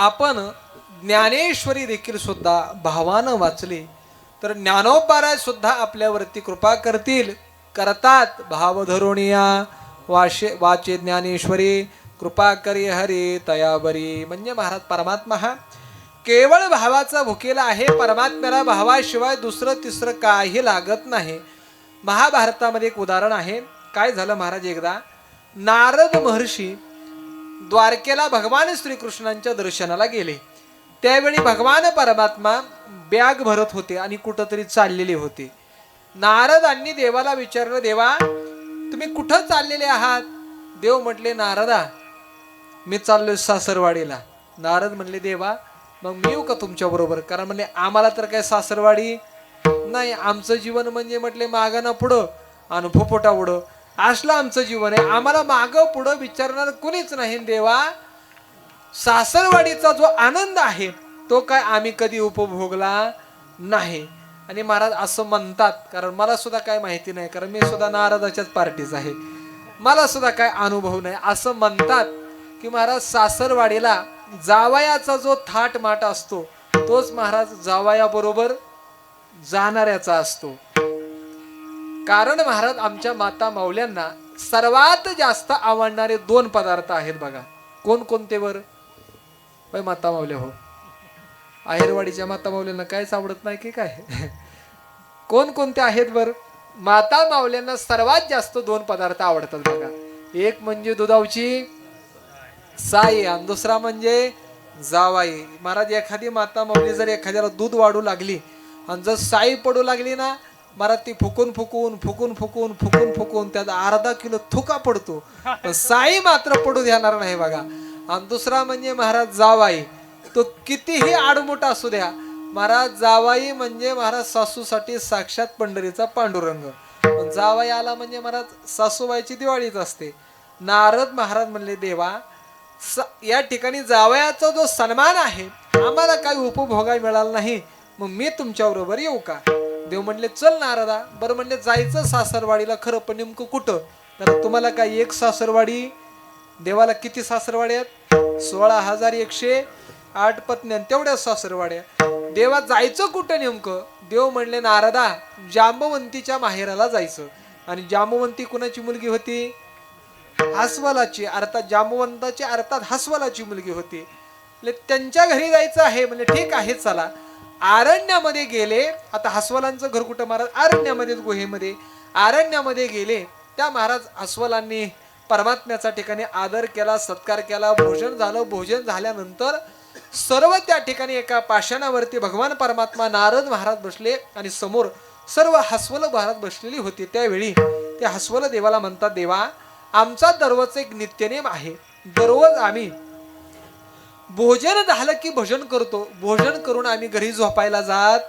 आपण ज्ञानेश्वरी देखील सुद्धा भावानं वाचली तर ज्ञानोबाराय सुद्धा आपल्यावरती कृपा करतील, करतात. भाव धरुणिया वाचे ज्ञानेश्वरी कृपा करी हरी तयावरी. म्हणजे महाराज परमात्मा हा केवळ भावाचा भुकेला आहे. परमात्म्याला भावाशिवाय दुसरं तिसरं काही लागत नाही. महाभारतामध्ये एक उदाहरण आहे. काय झालं महाराज, एकदा नारद महर्षी द्वारकेला भगवान श्रीकृष्णांच्या दर्शनाला गेले. त्यावेळी भगवान परमात्मा बॅग भरत होते आणि कुठंतरी चाललेले होते. नारदांनी देवाला विचारलं, देवा तुम्ही कुठं चाललेले आहात? देव म्हटले, नारदा मी चाललोय सासरवाडीला. नारद म्हणले, देवा मग मी येऊ का तुमच्या बरोबर? कारण म्हणले आम्हाला तर काय सासरवाडी नाही, आमचं जीवन म्हणजे म्हटले मागं ना पुढं आणि फुफुटा उडं असलं आमचं जीवन आहे. आम्हाला मागं पुढं विचारणार कोणीच नाही. देवा सासरवाडीचा जो आनंद आहे तो काय आम्ही कधी उपभोगला नाही. आणि महाराज असं म्हणतात, कारण मला सुद्धा काय माहिती नाही, कारण मी सुद्धा नारदाच्याच पार्टीच आहे, मला सुद्धा काय अनुभव नाही. असं म्हणतात की महाराज सासरवाडीला जावयाचा जो थाट माट असतो तोच महाराज जावयाबरोबर जाणाऱ्याचा असतो. कारण महाराज आमच्या माता माऊल्यांना सर्वात जास्त आवडणारे 2 पदार्थ आहेत बघा. कोणकोणते वर माता माऊल्या हो? आहेरवाडीच्या माता माऊल्यांना कायच आवडत नाही की काय? कोणकोणते आहेत बर? माता माऊल्यांना सर्वात जास्त 2 पदार्थ आवडतात बघा. एक म्हणजे दुधावची साई आणि दुसरा म्हणजे जावाई. महाराज एखादी माता माऊली जर एखाद्याला दूध वाढू लागली आणि जर साई पडू लागली ना महाराज, ती फुकून फुकून फुकून फुकून फुकून फुकून त्यात अर्धा किलो थुका पडतो, पण साई मात्र पडू देणार नाही बघा. आणि दुसरा म्हणजे महाराज जावाई. तो कितीही आडमोठा असू द्या महाराज, जावाई म्हणजे महाराज सासूसाठी साक्षात पंढरीचा पांडुरंग. पण जावाई आला म्हणजे महाराज सासूबाईची दिवाळीच असते. नारद महाराज म्हणले देवा, या ठिकाणी जावयाचा जो सन्मान आहे आम्हाला काही उपभोगा मिळाला नाही, मग मी तुमच्या बरोबर येऊ का? देव म्हणले चल नारदा. बरं म्हणले जायचं सासरवाडीला, खरं पण नेमकं कुठं? तर तुम्हाला काय एक सासरवाडी? देवाला किती सासरवाड्या आहेत? 16,108 पत्न्या, तेवढ्या सासरवाड्या. देवा जायचं कुठं नेमकं? देव म्हणले नारदा, जांबवंतीच्या माहेराला जायचं. आणि जांबवंती कुणाची मुलगी होती? हसवलाची, अर्थात जांबवंताची अर्थात हसवलाची मुलगी होती. त्यांच्या घरी जायचं आहे. म्हणजे ठीक आहे चला. आरण्यामध्ये गेले. आता हसवलांचं घर कुठं महाराज? आरण्यामध्ये, गुहेमध्ये, आरण्यामध्ये गेले. त्या महाराज हसवलांनी परमात्म्याचा ठिकाणी आदर केला, सत्कार केला, भोजन झालं. भोजन झाल्यानंतर सर्व त्या ठिकाणी एका पाषाणावरती भगवान परमात्मा नारद महाराज बसले आणि समोर सर्व हसवल महाराज बसलेली होती. त्यावेळी ते हसवल देवाला म्हणतात, देवा आमचा दररोज एक नित्यनेम आहे. दररोज आम्ही भोजन झालं की भजन करतो. भोजन करून आम्ही घरी झोपायला जात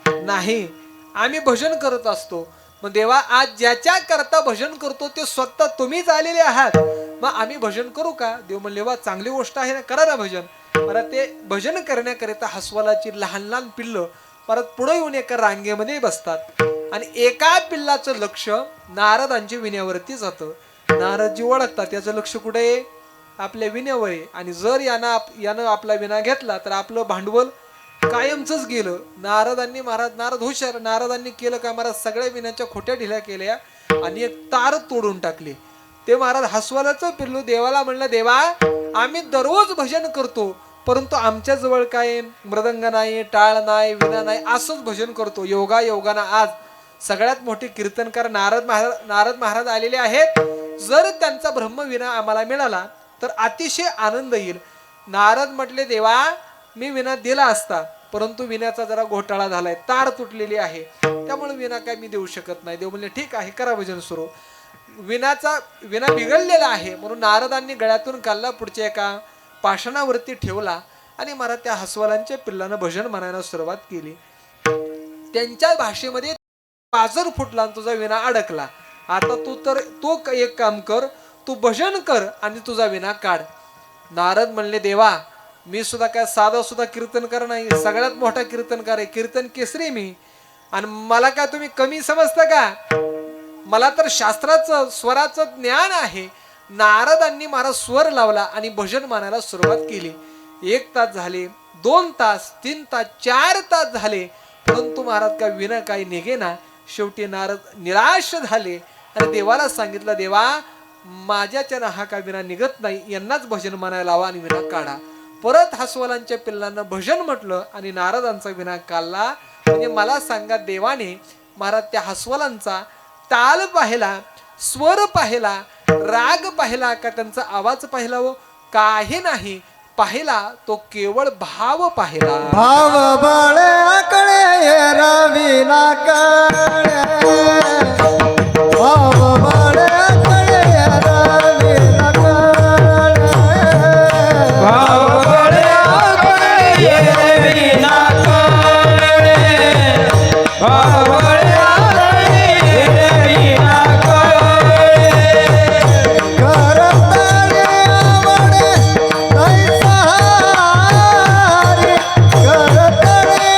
नाही, आम्ही भजन करत असतो. मग देवा आज ज्याच्या करता भजन करतो ते स्वतः तुम्हीच आलेले आहात, मग आम्ही भजन करू का? देव म्हणले वा चांगली गोष्ट आहे ना, करा ना भजन. परत ते भजन करण्याकरिता हसवलाची लहान लहान पिल्लं परत पुढे येऊन एका रांगेमध्ये बसतात आणि एका पिल्लाचं लक्ष नारदांच्या विण्यावरती जातं. नारदजी ओळखतात त्याचं लक्ष कुठे आहे? आपल्या विण्यावर आहे. आणि जर यानं आपला विना घेतला तर आपलं भांडवल कायमच गेलं. नारद हुशार, नारदांनी केलं का महाराज? सगळ्या विण्याच्या खोट्या ढिल्या केल्या आणि एक तार तोडून टाकली. ते महाराज हसवलाचं पिल्लू देवाला म्हणलं, देवा आम्ही दररोज भजन करतो, परंतु आमच्या जवळ काय मृदंग नाही, टाळ नाही, विना नाही, असंच भजन करतो. योगाना आज सगळ्यात मोठे कीर्तनकार नारद महाराज आलेले आहेत. जर त्यांचा ब्रह्मविना आम्हाला मिळाला तर अतिशय आनंद येईल. नारद म्हटले, देवा मी विना दिला असता, परंतु विण्याचा जरा घोटाळा झालाय, तार तुटलेली आहे, त्यामुळे विना काय मी देऊ शकत नाही. देव म्हणले ठीक आहे, करा भजन सुरू. विना बिघडलेला आहे म्हणून नारदांनी गळ्यातून काढला, पुढच्या एका पाषाणावरती ठेवला आणि महाराज त्या हसवलांच्या पिल्लानं भजन म्हणायला सुरुवात केली. त्यांच्या भाषेमध्ये पाजर फुटला आणि तुझा विना अडकला. आता तू एक काम कर, तू भजन कर आणि तुझा विना काढ. नारद म्हणले, देवा मी सुद्धा काय साधा सुद्धा कीर्तनकार नाही, सगळ्यात मोठा कीर्तनकार आहे, कीर्तन केसरी मी. आणि मला काय तुम्ही कमी समजता का? मला तर शास्त्राचं स्वराचं ज्ञान आहे. नारदांनी महाराज स्वर लावला आणि भजन मानायला सुरुवात केली. 1 तास झाले, 2 तास, 3 तास, 4 तास झाले, परंतु महाराज काय विना काही निघेना. शेवटी नारद निराश झाले आणि देवाला सांगितलं, देवा माझ्याच्या हा काय विना निघत नाही, यांनाच भजन म्हणायला लावा आणि विना काढा. परत हसवलांच्या पिल्लांना भजन म्हटलं आणि नारदांचा विना काढला. म्हणजे मला सांगा, देवाने महाराज त्या हसवलांचा ताल पाहिला, स्वर पाहिला, राग पाहिला का त्यांचा आवाज पाहिला? हो काही नाही पाहिला, तो केवळ भाव पाहिला. भाव बळे आकडे रवी ना कळे, भाव बळे आकडे रवी ना कळे, भाव बळे आकडे विना कळे, भाव बळे आकडे विना कळे. करताने आवडे तैसा हरी, करताने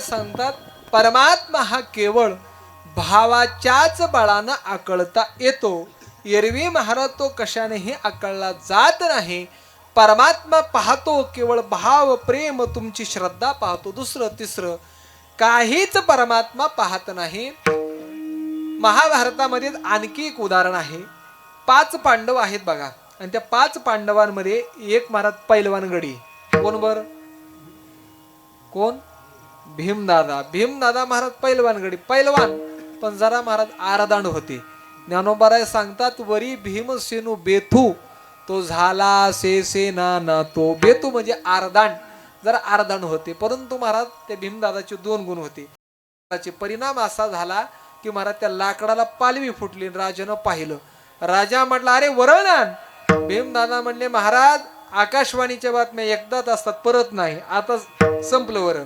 सांगतात परमात्मा हा केवळ भावाच्याच बळानं आकळता येतो. एरवी महाराज तो कशानेही आकळला जात नाही. परमात्मा पाहतो केवळ भाव प्रेम तुमची श्रद्धा पाहतो. दुसरं तिसरं काहीच परमात्मा पाहत नाही. महाभारतामध्ये आणखी एक उदाहरण आहे. 5 पांडव आहेत बघा, आणि त्या 5 पांडवांमध्ये एक महाराज पैलवान गडी. कोण बर? कोण? भीमदादा. भीमदादा महाराज पैलवान गडी, पैलवान, पण जरा महाराज आरदांड होते. ज्ञानोबाराय सांगतात वरी भीमसेनू बेथू तो झाला से ना तो. बेतू म्हणजे आरदांड, जरा आरदांड होते. परंतु महाराज त्या भीमदादाचे 2 गुण होते. त्याचे परिणाम असा झाला की महाराज त्या लाकडाला पालवी फुटली. राजानं पाहिलं. राजा म्हटला अरे वरण आण. भीमदादा म्हणले महाराज आकाशवाणीच्या बातम्या एकदाच असतात, परत नाही, आता संपलं वरण.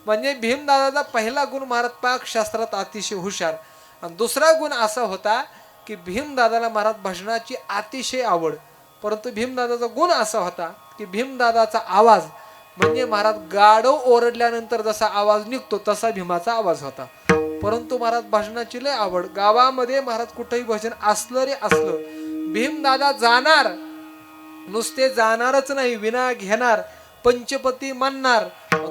म्हणजे भीमदादाचा पहिला गुण महाराज पाकशास्त्रात अतिशय हुशार. आणि दुसरा गुण असा होता की भीमदादाला महाराज भजनाची अतिशय आवड. परंतु भीमदादाचा गुण असा होता की भीमदादाचा आवाज म्हणजे महाराज गाढव ओरडल्यानंतर जसा आवाज निघतो तसा भीमाचा आवाज होता. परंतु महाराज भजनाची लय आवड. गावामध्ये महाराज कुठेही भजन असलं रे असलं, भीमदादा जाणार, नुसते जाणारच नाही, विना घेणार, पंचपती म्हणणार,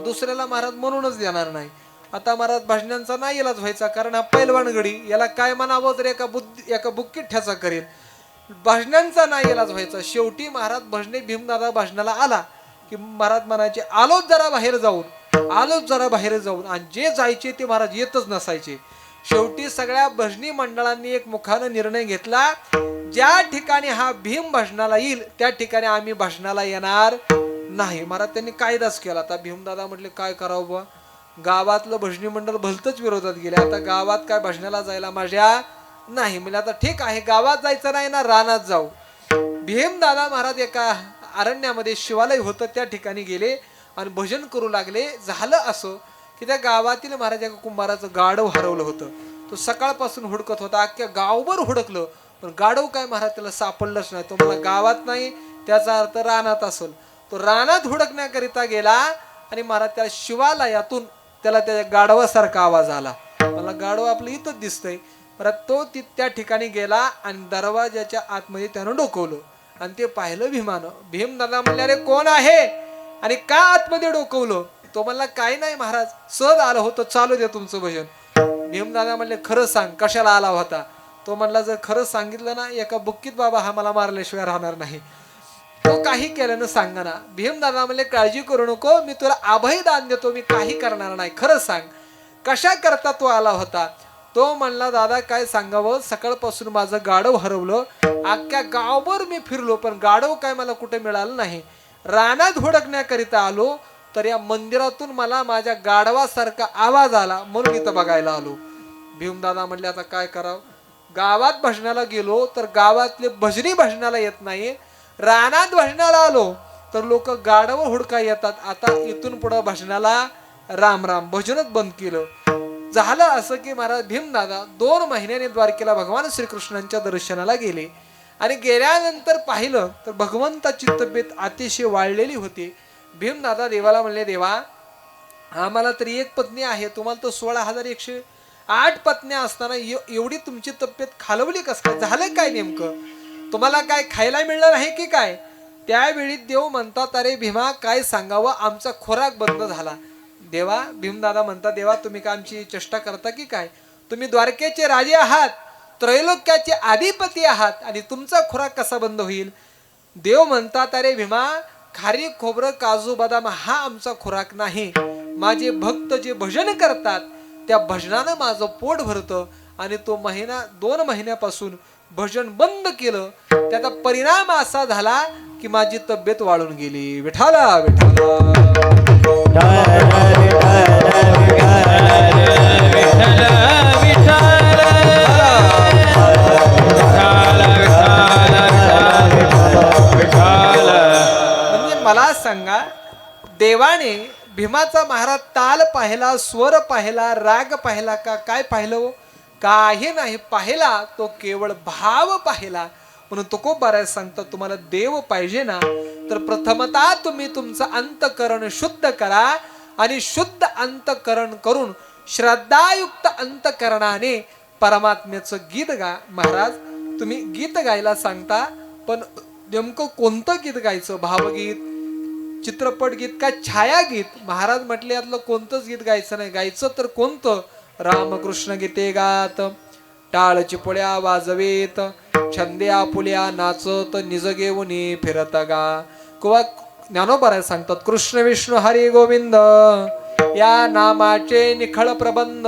दुसऱ्याला महाराज म्हणूनच देणार नाही. आता महाराज भजनांचा नाही इलाज व्हायचा, कारण हा पैलवान गडी, याला काय म्हणावं तर एका बुक्कीत ठ्याचा करेल. भजनांचा नाही इलाज व्हायचा. शेवटी महाराज भजने भीमदादा भजनाला आला की महाराज म्हणायचे आलोच जरा बाहेर जाऊन, आलोच जरा बाहेर जाऊन. आणि जे जायचे ते महाराज येतच नसायचे. शेवटी सगळ्या भजनी मंडळांनी एक मुखानं निर्णय घेतला, ज्या ठिकाणी हा भीम भजनाला येईल त्या ठिकाणी आम्ही भजनाला येणार नाही. महाराज त्यांनी कायदाच केला. आता भीमदादा म्हटले काय करावं बा, गावातलं भजनी मंडळ भलतच विरोधात गेले. आता गावात काय भजनाला जायला माझ्या नाही. म्हणजे आता ठीक आहे, गावात जायचं नाही ना, रानात जाऊ. भीमदादा महाराज एका अरण्यामध्ये शिवालय होतं त्या ठिकाणी गेले आणि भजन करू लागले. झालं असं की त्या गावातील महाराज एका कुंभाराचं गाढव हरवलं होतं. तो सकाळपासून हुडकत होता, अख्ख्या गावभर हुडकलं, पण गाढव काय महाराज त्याला सापडलंच नाही. तो मला गावात नाही त्याचा अर्थ रानात असेल. तो रानात हुडकण्याकरिता गेला आणि महाराज त्या शिवालयातून त्याला त्या गाढवासारखा आवाज आला. मला गाढव आपलं इथंच दिसतंय. परत तो त्या ठिकाणी गेला आणि दरवाजाच्या आतमध्ये त्यानं डोकवलं आणि ते पाहिलं भीमानं. भीमदादा म्हणले अरे कोण आहे आणि का आतमध्ये डोकवलं? तो म्हणला काय नाही महाराज, सहज आलं होतं, चालू दे तुमचं भजन. भीमदादा म्हणले खरं सांग कशाला आला होता? तो म्हणला जर खरं सांगितलं ना एका बुक्कीत बाबा हा मला मारल्याशिवाय राहणार नाही. तो काही केल्यानं सांगा ना. भीमदादा म्हणले काळजी करू नको, मी तुला अभय दान देतो, मी काही करणार नाही, खरं सांग कशा करता तो आला होता? तो म्हणला दादा काय सांगावं, सकाळपासून माझं गाढव हरवलं, अख्ख्या गावभर मी फिरलो पण गाढव काय मला कुठे मिळालं नाही. रानात हुडकण्याकरिता आलो तर या मंदिरातून मला माझ्या गाढवासारखा आवाज आला म्हणून इथं बघायला आलो. भीमदादा म्हणले आता काय करावं? गावात भजनाला गेलो तर गावातले भजनी भजनाला येत नाही, रानात भजनाला आलो तर लोक गाढव हुडका येतात. आता इथून पुढे भजनाला राम राम, भजनच बंद केलं. झालं असं की महाराज भीमदादा 2 महिन्याने द्वारकेला भगवान श्रीकृष्णांच्या दर्शनाला गेले आणि गेल्यानंतर पाहिलं तर भगवंताची तब्येत अतिशय वाढलेली होती. भीमदादा देवाला म्हणले देवा आम्हाला तरी 1 पत्नी आहे, तुम्हाला तर 16,108 पत्न्या असताना एवढी तुमची तब्येत खालवली कस काय? झालं काय नेमकं? तुम्हाला काय खायला मिळणार आहे की काय? त्यावेळी देव म्हणतात अरे भीमा काय सांगावं, आमचा खोराक बंद झाला. देवा भीमदादा म्हणतात देवा तुम्ही का आमची चेष्टा करता की काय? तुम्ही द्वारकेचे राजे आहात, त्रैलोक्याचे अधिपती आहात आणि तुमचा खोराक कसा बंद होईल? देव म्हणतात अरे भीमा खारी खोबरं काजू बदाम हा आमचा खोराक नाही. माझे भक्त जे भजन करतात त्या भजनानं माझं पोट भरतं आणि तो 2 महिन्यापासून भजन बंद केलं. त्याचा परिणाम असा झाला की माझी तब्येत वाढून गेली. विठाला म्हणजे मला सांगा देवाने भीमाचा महाराज ताल पाहिला, स्वर पाहिला, राग पाहिला का काय पाहिलं? काही नाही पाहिला, तो केवळ भाव पाहिला. म्हणून तुकोबाराय सांगतात तुम्हाला देव पाहिजे ना तर प्रथमतः तुम्ही तुमचं अंतःकरण शुद्ध करा आणि शुद्ध अंतकरण करून श्रद्धायुक्त अंतकरणाने परमात्म्याचं गीत गा. महाराज तुम्ही गीत गायला सांगता, पण नेमकं कोणतं गीत गायचं? भावगीत, चित्रपट गीत का छायागीत? महाराज म्हटले यातलं कोणतंच गीत गायचं नाही. गायचं तर कोणतं? रामकृष्ण गीते गात, टाळ चिपळ्या वाजवेत, छंदे आपुल्या नाचत, निज घेऊनी फिरत गा. किंवा ज्ञानोबा सांगतात, कृष्ण विष्णू हरी गोविंद या नामाचे निखळ प्रबंध,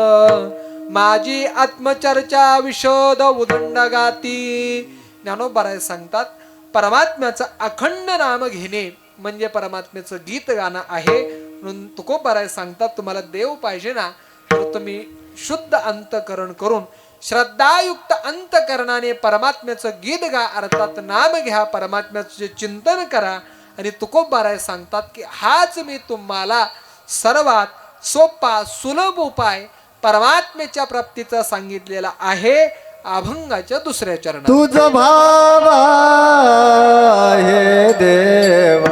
माझी आत्मचर्चा विशोध उदंड गाती. ज्ञानोबा सांगतात परमात्म्याचं अखंड नाम घेणे म्हणजे परमात्म्याचं गीत गाणं आहे. म्हणून तुकोबाराय सांगतात तुम्हाला देव पाहिजे ना, तर तुम्ही शुद्ध अंतकरण करून श्रद्धायुक्त अंतकरणाने परमात्म्याचं गीत गा, अर्थात नाम घ्या, परमात्म्याचे चिंतन करा. आणि तुकोबाराय सांगतात की हाच मी तुम्हाला सर्वात सोपा सुलभ उपाय परमात्म्याच्या प्राप्तीचा सांगितलेला आहे. अभंगाच्या दुसऱ्या चरणात तुझ भाव आहे देव,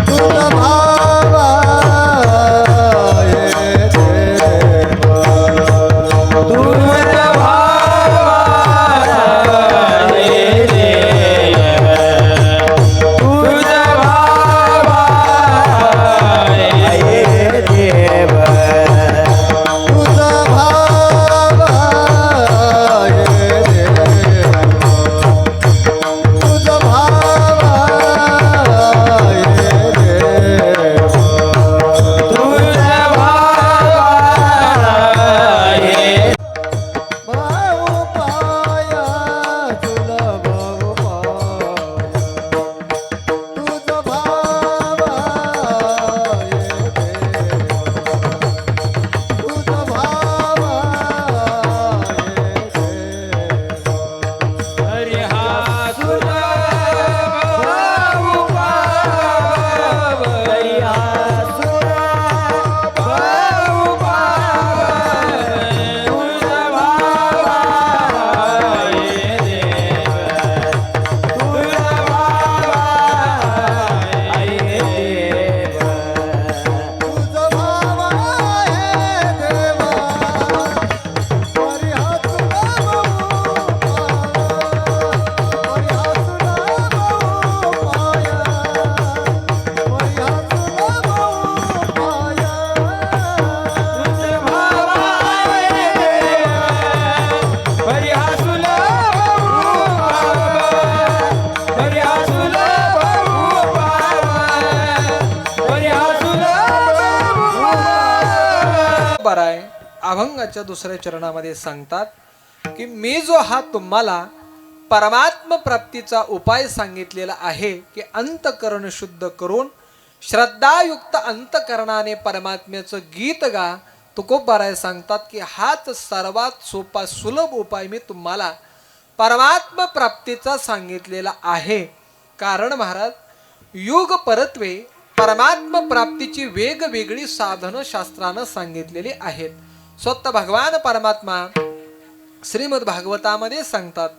तुझ भाव आहे देव, तुझ भाव आहे देव, तुझ भाव आहे देव, तुझ भाव आहे देव, तुझ भाव आहे देव. तुझ भाव आहे भाऊ पाया तुला भाऊ पाया, तुझ भाव आहे देव, तुझ भाव आहे देव. हरी हा तुझा भाऊ पाव, हरी हा तुझा भाऊ पाव, तुझा भाव आहे देव, तुझा भाव आहे देव. तुझ भाव आहे देवा, हरी हा तुला भाऊ पाया, हरी हा तुला भाऊ पाया, हरी हा तुला भाऊ पाया. तुझ भाव आहे देव, हरी हा तुला भाऊ पाव, हरी हा तुला भाऊ पाव, हरी हा तुला भाऊ पाव. बराय अभंगाच्या दुसऱ्या चरणामध्ये सांगतात की मी जो हा तुम्हाला परमात्म प्राप्तीचा उपाय सांगितलेला आहे की अंतकरण शुद्ध करून श्रद्धायुक्त अंतकरणाने परमात्म्याचं गीत गा. तुकोबाराय सांगतात की हाच सर्वात सोपा सुलभ उपाय मी तुम्हाला परमात्म प्राप्तीचा सांगितलेला आहे. कारण महाराज युग परत्वे परमात्म प्राप्तीची वेगवेगळी साधनं शास्त्रानं सांगितलेली आहेत. स्वतः भगवान परमात्मा श्रीमद भागवतामध्ये सांगतात,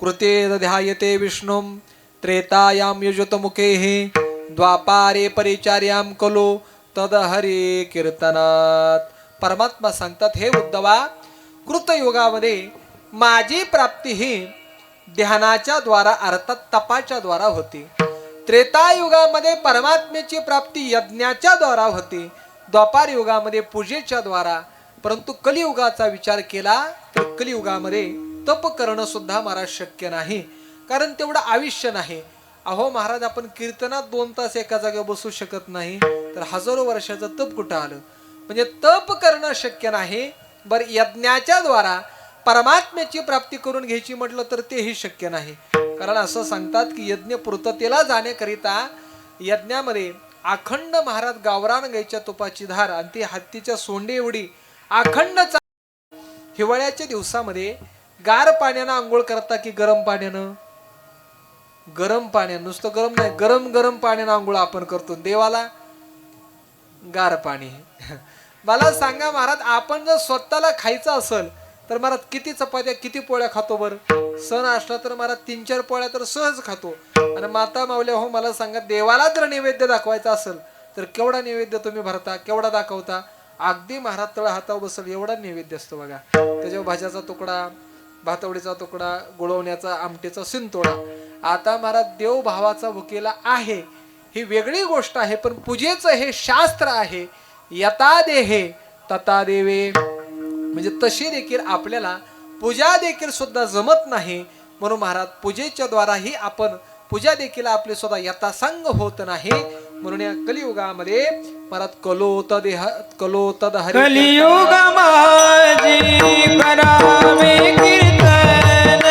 कृते ध्यायते विष्णुम त्रेतायाम युजत मुखे द्वापारे परिचार्याम कलो तद हरी कीर्तनात. परमात्मा सांगतात, हे उद्धवा, कृतयुगामध्ये माझी प्राप्ती ही ध्यानाच्या द्वारा अर्थात तपाच्या द्वारा होती. त्रेतायुगामध्ये परमात्म्याची प्राप्ती यज्ञाच्या द्वारा होती. द्वापार युगामध्ये पूजेच्या द्वारा. परंतु कलियुगाचा विचार केला तर कलियुगामध्ये तप करणं सुद्धा महाराज शक्य नाही, कारण तेवढं आयुष्य नाही. अहो महाराज, आपण कीर्तनात 2 तास एका जागेवर बसू शकत नाही, तर हजारो वर्षाचं तप कुठं आलं? म्हणजे तप करणं शक्य नाही. बर यज्ञाच्या द्वारा परमात्म्याची प्राप्ती करून घ्यायची म्हटलं तर तेही शक्य नाही. कारण असं सांगतात की यज्ञ पूर्ततेला जाण्याकरिता यज्ञामध्ये अखंड महाराज गावरान गाईच्या तुपाची धार आणि ती हत्तीच्या सोंडे एवढी अखंड हिवाळ्याच्या दिवसामध्ये गार पाण्यानं आंघोळ करता की गरम पाण्यानं? गरम पाण्यानं. नुसतं गरम नाही, गरम गरम पाण्यानं आंघोळ आपण करतो. देवाला गार पाणी. मला सांगा महाराज, आपण जर स्वतःला खायचं असेल तर महाराज किती चपात्या किती पोळ्या खातो बरं? सण असला तर महाराज 3-4 पोळ्या तर सहज खातो. आणि माता माऊल्या, हो मला सांगा, देवाला जर नैवेद्य दाखवायचा असेल तर केवढा नैवेद्य तुम्ही भरता, केवढा दाखवता? अगदी महाराज तळ हातावर बसल एवढा नैवेद्य असतो बघा. त्याच्यावर भाज्याचा तुकडा, भातवडीचा तुकडा, गुळवण्याचा, आमटीचा शिंतोडा. आता महाराज देव भावाचा भुकेला आहे ही वेगळी गोष्ट आहे, पण पूजेचं हे शास्त्र आहे. यथा देहे तथा देवे, म्हणजे तशी देखील आपल्याला पूजा देखील सुद्धा जमत नाही. म्हणून महाराज पूजेच्या द्वाराही आपण पूजा देखील आपली सुद्धा यथासांग होत नाही. म्हणून या कलियुगामध्ये महाराज कलोत हरी कलियुग माझी करावे कीर्तन,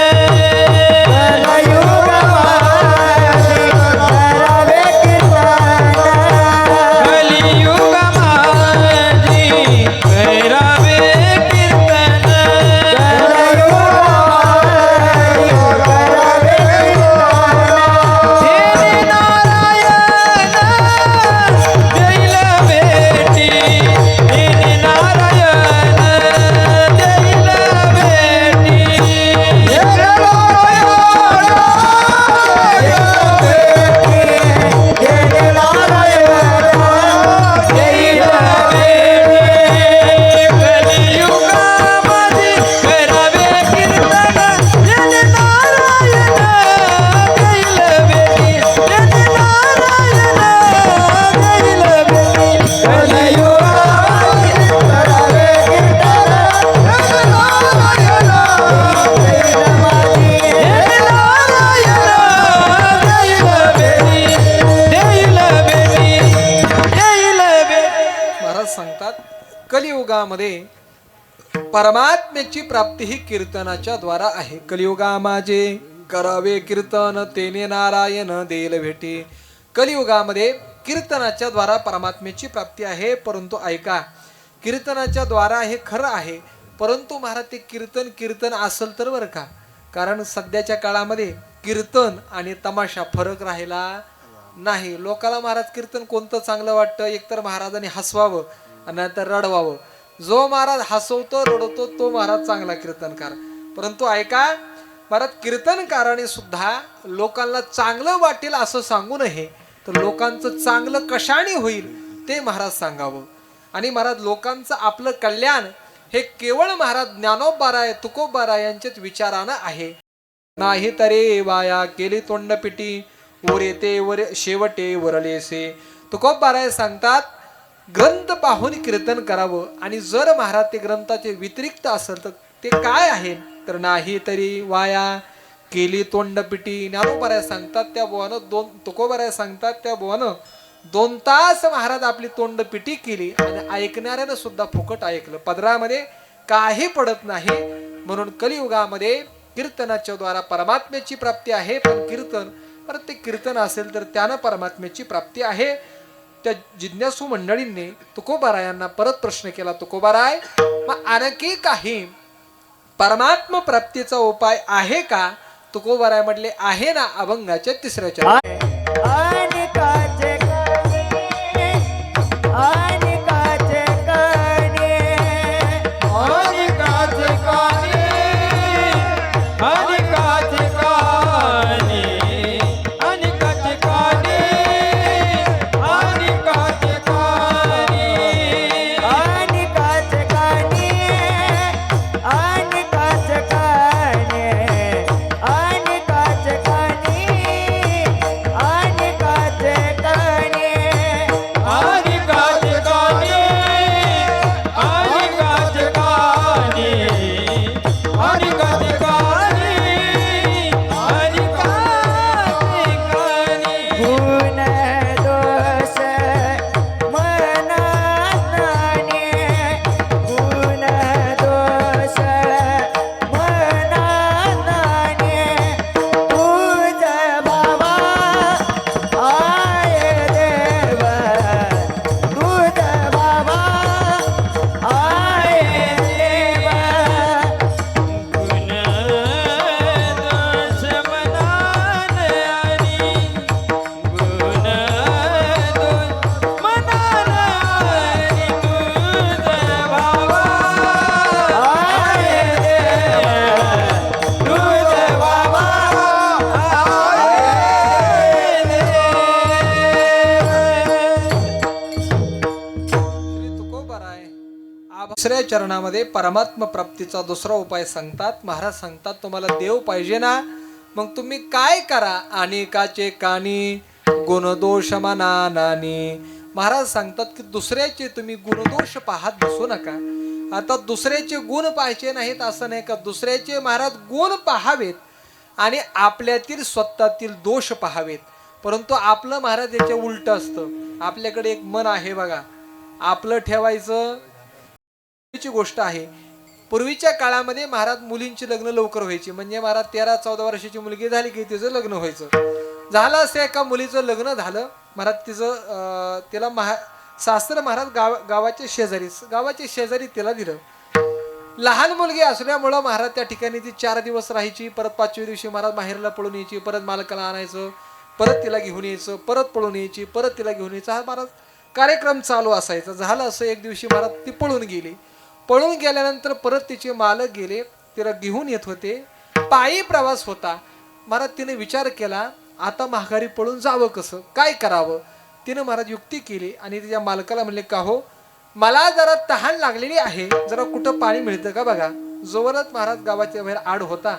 कलियुग माझी करावे कीर्तन, कलियुग माझी करावे कीर्तन, कलियुग माझी करावे कीर्तन. हे नारायण जैल बेटी, हे नारायण जैल कलियुगामध्ये परमात्म्याची प्राप्ती ही कीर्तनाच्या द्वारा आहे. कलियुगा माझे करावे कीर्तन, तेने नारायण देईल भेटी. कलियुगामध्ये कीर्तनाच्या द्वारा परमात्म्याची प्राप्ती आहे. परंतु ऐका, कीर्तनाच्या द्वारा हे खरं आहे, परंतु महाराज ते कीर्तन असेल तर बरं का. कारण सध्याच्या काळामध्ये कीर्तन आणि तमाशा फरक राहिला नाही. लोकाला महाराज कीर्तन कोणतं चांगलं वाटतं, एकतर महाराजांनी हसवावं आणि नंतर रडवावं. जो महाराज हसवतो रडवतो तो महाराज चांगला कीर्तनकार. परंतु ऐका महाराज, कीर्तनकाराने सुद्धा लोकांना चांगलं वाटेल असं सांगू नये, तर लोकांचं चांगलं कशाने होईल ते महाराज सांगावं. आणि महाराज लोकांचं आपलं कल्याण हे केवळ महाराज ज्ञानोबाराय तुकोबाराय यांच्याच विचारानं आहे. नाही तरे वाया केली तोंडपिटी, ओरे ते वर शेवटे वरलेसे. तुकोबाराय सांगतात ग्रंथ पाहून कीर्तन करावं. आणि जर महाराज ते ग्रंथाचे व्यतिरिक्त असेल तर ते काय आहे, तर नाही तरी वाया केली तोंडपिटी. ज्ञानोबाराय सांगतात त्या बोवानं तुकोबाराय सांगतात त्या बोवानं 2 तास महाराज आपली तोंडपिटी केली आणि ऐकणाऱ्यानं सुद्धा फुकट ऐकलं. पदरामध्ये काही पडत नाही. म्हणून कलियुगामध्ये कीर्तनाच्या द्वारा परमात्म्याची प्राप्ती आहे. पण कीर्तन परत ते कीर्तन असेल तर त्यानं परमात्म्याची प्राप्ती आहे. त्या जिज्ञासू मंडळींनी तुकोबारायांना परत प्रश्न केला, तुकोबाराय मग आणखी काही परमात्मा प्राप्तीचा उपाय आहे का? तुकोबाराय म्हटले आहे ना, अभंगाच्या 3ऱ्या चरणात. आणि काचे आणि काचे काने, आणि काचे कानी, आणि काचे कानी, आणि काचे कानी, आणि काचे कानी, आणि काचे काने, आणि काचे काने, आणि काचे काने, आणि दुसऱ्या चरणामध्ये परमात्मा प्राप्तीचा दुसरा उपाय सांगतात. महाराज सांगतात तुम्हाला देव पाहिजे ना, मग तुम्ही काय करा. अनेकाचे कानी गुणदोष मना नानी. महाराज सांगतात की दुसऱ्याचे तुम्ही गुणदोष पाहत बसू नका. आता दुसऱ्याचे गुण पाहायचे नाहीत असं नाही का, दुसऱ्याचे महाराज गुण पाहावेत आणि आपल्यातील स्वतःतील दोष पाहावेत. परंतु आपलं महाराज याच्या उलट असतं. आपल्याकडे एक मन आहे बघा, आपलं ठेवायचं ची गोष्ट आहे. पूर्वीच्या काळामध्ये महाराज मुलींची लग्न लवकर व्हायची. म्हणजे महाराज 13-14 वर्षाची मुलगी झाली की तिचं लग्न व्हायचं. झालं असं एका मुलीचं लग्न झालं महाराज. तिचं तिला सासर महाराज गावाच्या शेजारी तिला दिलं. लहान मुलगी असल्यामुळं महाराज त्या ठिकाणी ती 4 दिवस राहायची. परत 5व्या दिवशी महाराज माहेरला पळून यायची. परत मालकाला आणायचं, परत तिला घेऊन यायचं, परत पळून यायची, परत तिला घेऊन यायचं. हा महाराज कार्यक्रम चालू असायचा. झालं असं एक दिवशी महाराज ती पळून गेली. पळून गेल्यानंतर परत तिचे मालक गेले, तिला घेऊन येत होते. पायी प्रवास होता. महाराज तिने विचार केला आता माघारी पळून जावं कसं, काय करावं. तिनं महाराज युक्ती केली आणि तिच्या मालकाला म्हणले का हो मला जरा तहान लागलेली आहे, जरा कुठं पाणी मिळतं का बघा. जोवरच महाराज गावाच्या बाहेर आड होता.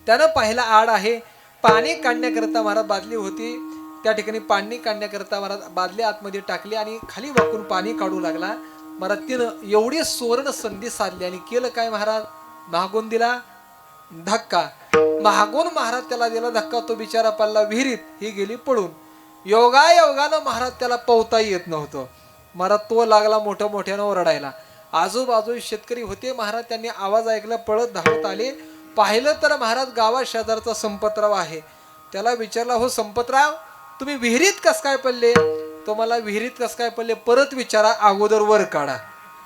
त्यानं पाहिला आड आहे. पाणी काढण्याकरता महाराज बादली होती, त्या ठिकाणी पाणी काढण्याकरता महाराज बादली आतमध्ये टाकली आणि खाली वाकून पाणी काढू लागला. महाराज तिनं एवढी सुवर्ण संधी साधली आणि केलं काय महाराज, मागून दिला धक्का. मागून महाराज त्याला दिला धक्का. तो बिचारा पडला विहिरीत, ही गेली पळून. योगायोगानं महाराज त्याला पोहता येत नव्हतं. महाराज तो लागला मोठ्यानं ओरडायला. आजूबाजू शेतकरी होते. महाराज त्यांनी आवाज ऐकला, पळत धावत आले. पाहिलं तर महाराज गावात शेजारचा संपतराव आहे. त्याला विचारला हो संपतराव तुम्ही विहिरीत कस काय पडले. तो मला विहिरीत कस काय पडले परत विचारा, अगोदर वर काढा.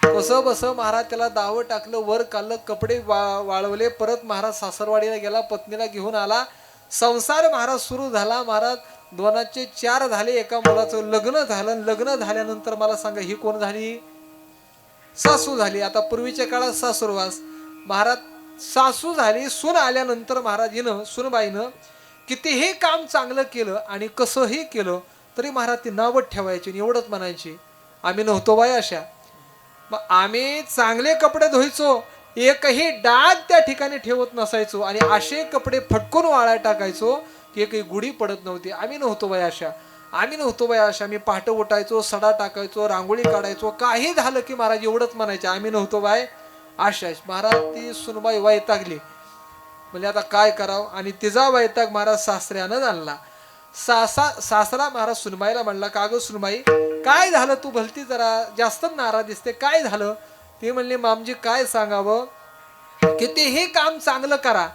कसं बस महाराज त्याला दावं टाकलं, वर काढलं, कपडे वाळवले. परत महाराज सासरवाडीला गेला, पत्नीला घेऊन आला. संसार महाराज सुरू झाला. महाराज 2चे 4 झाले. एका मुलाचं लग्न झालं. लग्न झाल्यानंतर मला सांगा ही कोण झाली, सासू झाली. आता पूर्वीच्या काळात सासूरवास. महाराज सासू झाली. सून आल्यानंतर महाराज हिनं सुनबाईनं कितीही काम चांगलं केलं आणि कसंही केलं तरी महाराज ती नावत ठेवायची आणि एवढंच म्हणायची आम्ही नव्हतो बाय अशा. मग आम्ही चांगले कपडे धुवायचो, एकही डाग त्या ठिकाणी ठेवत नसायचो आणि असे कपडे फटकून वाळायला टाकायचो की एकही गुढी पडत नव्हती. आम्ही नव्हतो बाय अशा, आम्ही नव्हतो बाय अशा. मी पहाटे उठायचो, सडा टाकायचो, रांगोळी काढायचो. काही झालं की महाराज एवढंच म्हणायचे आम्ही नव्हतो बाय अशा. महाराज ती सुनबाई वैतागली. म्हणजे आता काय करावं. आणि तिचा वैताग महाराज सासऱ्यानं आणला. सासरा महाराज सुनबाईला म्हणला का गं सुनबाई काय झालं, तू भलती जरा जास्तच नाराज दिसते, काय झालं. ते म्हणले मामजी काय सांगावं, कितीही काम चांगलं करा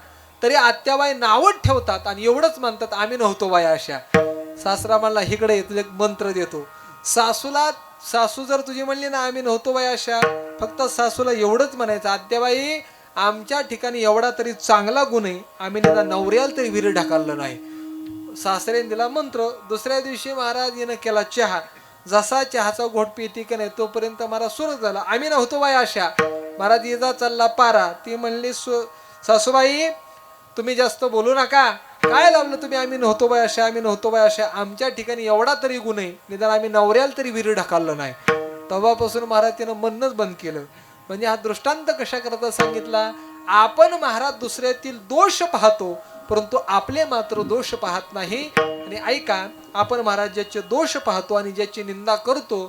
तरी आत्याबाई नावच ठेवतात आणि एवढंच म्हणतात आम्ही नव्हतो बाय अशा. सासरा म्हणला इकडे येतो, एक मंत्र देतो. सासू जर तुझी म्हणली ना आम्ही नव्हतो बाय अशा, फक्त सासूला एवढंच म्हणायचं आत्याबाई आमच्या ठिकाणी एवढा तरी चांगला गुण आहे, आम्ही निदा नवऱ्याला तरी विहीर ढकललं नाही. सासरेने दिला मंत्र. दुसऱ्या दिवशी महाराज येणं केला चहा. जसा चहाचा घोट पिती की नाही तोपर्यंत महाराज सुरू झाला आम्ही नव्हतो बाय अशा. महाराज येजा चालला पारा. ती म्हणली सासूबाई तुम्ही जास्त बोलू नका, काय लावलं तुम्ही आम्ही नव्हतो बाय अशा, आम्ही नव्हतो बाय अशा. आमच्या ठिकाणी एवढा तरी गुण आहे, निदान आम्ही नवऱ्याला तरी विहीर ढकललं नाही. तेव्हापासून महाराज त्यानं म्हणणंच बंद केलं. म्हणजे हा दृष्टांत कशा करता सांगितला, आपण महाराज दुसऱ्यातील दोष पाहतो परंतु आपले मात्र दोष पाहत नाही. आणि ऐका, आपण महाराज ज्याचे दोष पाहतो आणि ज्याची निंदा करतो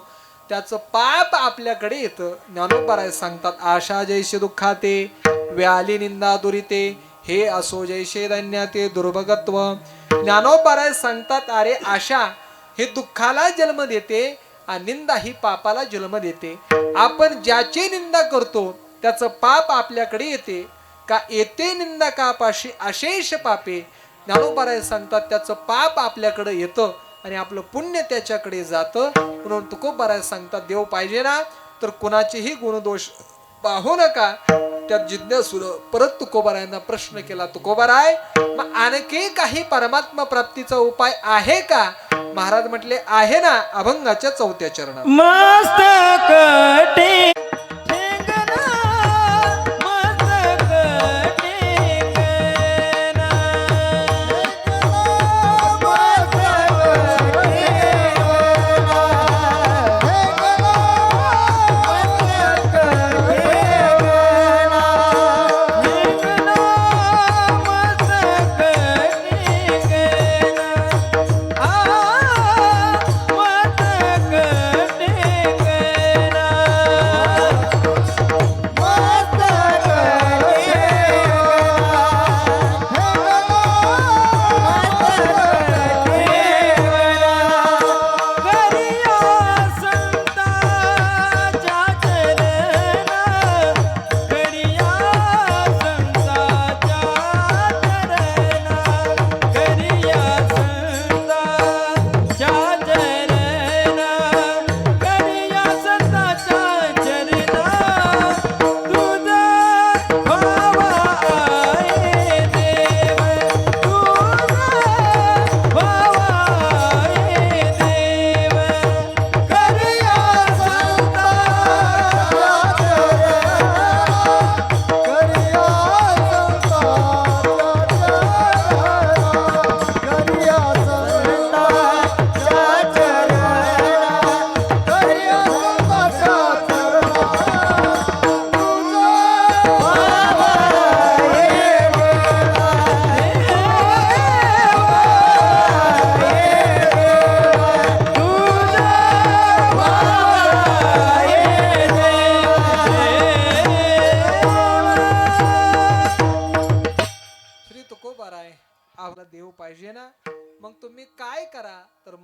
त्याचं पाप आपल्याकडे येतं. ज्ञानोबा सांगतात आशा जैसे दुःखाते व्याली निंदा दुरिते हे असो जैसे दैन्याते दुर्भगत्व. ज्ञानोबा सांगतात अरे आशा हे दुःखाला जन्म देते आणि निंदा ही पापाला जन्म देते. आपण ज्याची निंदा करतो त्याचं पाप आपल्याकडे येते. का येते निंदा कापाशी अशेष पापे. ज्ञानोबा सांगतात त्याचं पाप आपल्याकडे येतं आणि आपलं पुण्य त्याच्याकडे जातं. म्हणून तुकोबाराय सांगतात देव पाहिजे ना तर कुणाचेही गुणदोष पाहू नका. त्यात जिज्ञासून परत तुकोबारायांना प्रश्न केला, तुकोबाराय मग आणखी काही परमात्मा प्राप्तीचा उपाय आहे का. महाराज म्हटले आहे ना, अभंगाच्या 4थ्या चरणात. मस्तक टेक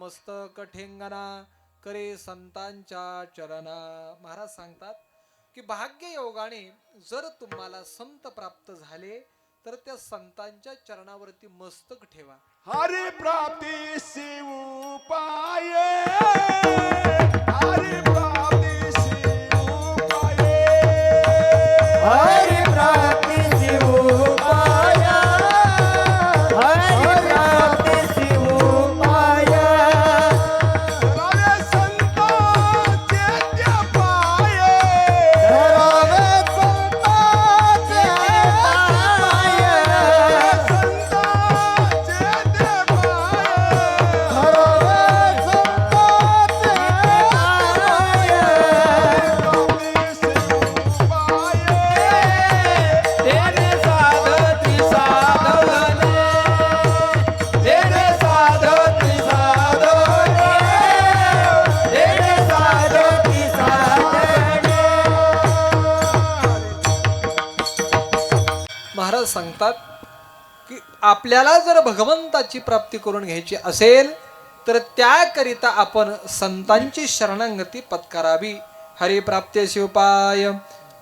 मस्तक ठेंगणा करे संतांच्या चरणा. महाराज सांगतात की भाग्य योगाने जर तुम्हाला संत प्राप्त झाले तर त्या संतांच्या चरणावरती मस्तक ठेवा. हरि प्राप्ती शिव पाय, हरि प्राप्ती शिव पाय, हरि प्राप्ति शिव पाया, हरि प्राप्ति शिव पाया. धरावे संतांचे ते पाय, धरावे संतांचे पाय, संतांचे ते पाय, धरावे संतांचे पाय. प्राप्ती शिव पाय. तेने साधती साधने, तेने साधती साधने, तेने साधती साधने. महाराज सांगतात की आपल्याला जर भगवंताची प्राप्ती करून घ्यायची असेल तर त्याकरिता आपण संतांची शरणागती पत्करावी. हरिप्राप्ते शिवपाय,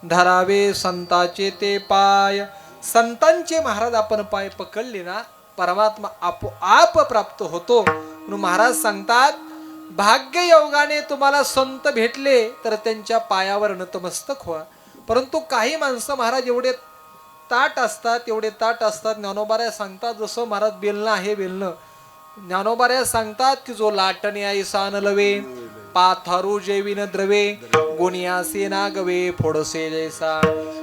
धरावे संताचे ते पाय. संतांचे महाराज आपण पाय पकडले ना परमात्मा आपोआप प्राप्त होतो. म्हणून महाराज सांगतात भाग्य योगाने तुम्हाला संत भेटले तर त्यांच्या पायावर नतमस्तक व्हा. परंतु काही माणसं महाराज एवढे ताट असतात. ज्ञानोबाऱ्या सांगतात जसं महाराज बेलणं आहे बेलणं, ज्ञानोबाऱ्या सांगतात की जो लाटणे ऐसा न लवे, पाथारू जेविन द्रवे, गोनिया सेना गवे फोडसे जैसा.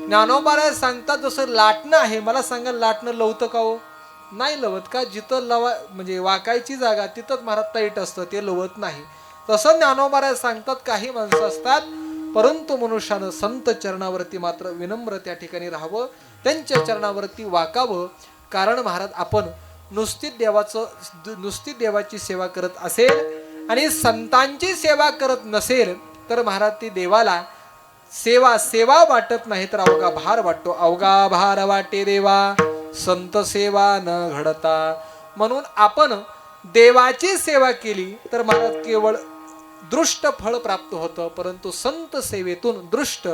ज्ञानोबाऱ्या सांगतात जसं लाटणं आहे. मला सांगा लाटणं लवतं का हो? नाही लवत का? जिथं म्हणजे वाकायची जागा तिथंच महाराज टाईट असतं, ते लवत नाही. तसं ज्ञानोबाऱ्या सांगतात काही माणसं असतात परंतु मनुष्यानं संत चरणावरती मात्र विनम्र त्या ठिकाणी राहावं, त्यांच्या चरणावरती वाकावं. कारण महाराज आपण नुसती देवाची सेवा करत असेल आणि संतांची सेवा करत नसेल तर महाराज ती देवाला सेवा वाटत नाही तर अवघा भार वाटतो. अवघा भार वाटे देवा संत सेवा न घडता. म्हणून आपण देवाची सेवा केली तर महाराज केवळ दृष्ट फळ प्राप्त होतं, परंतु संत सेवेतून दृष्ट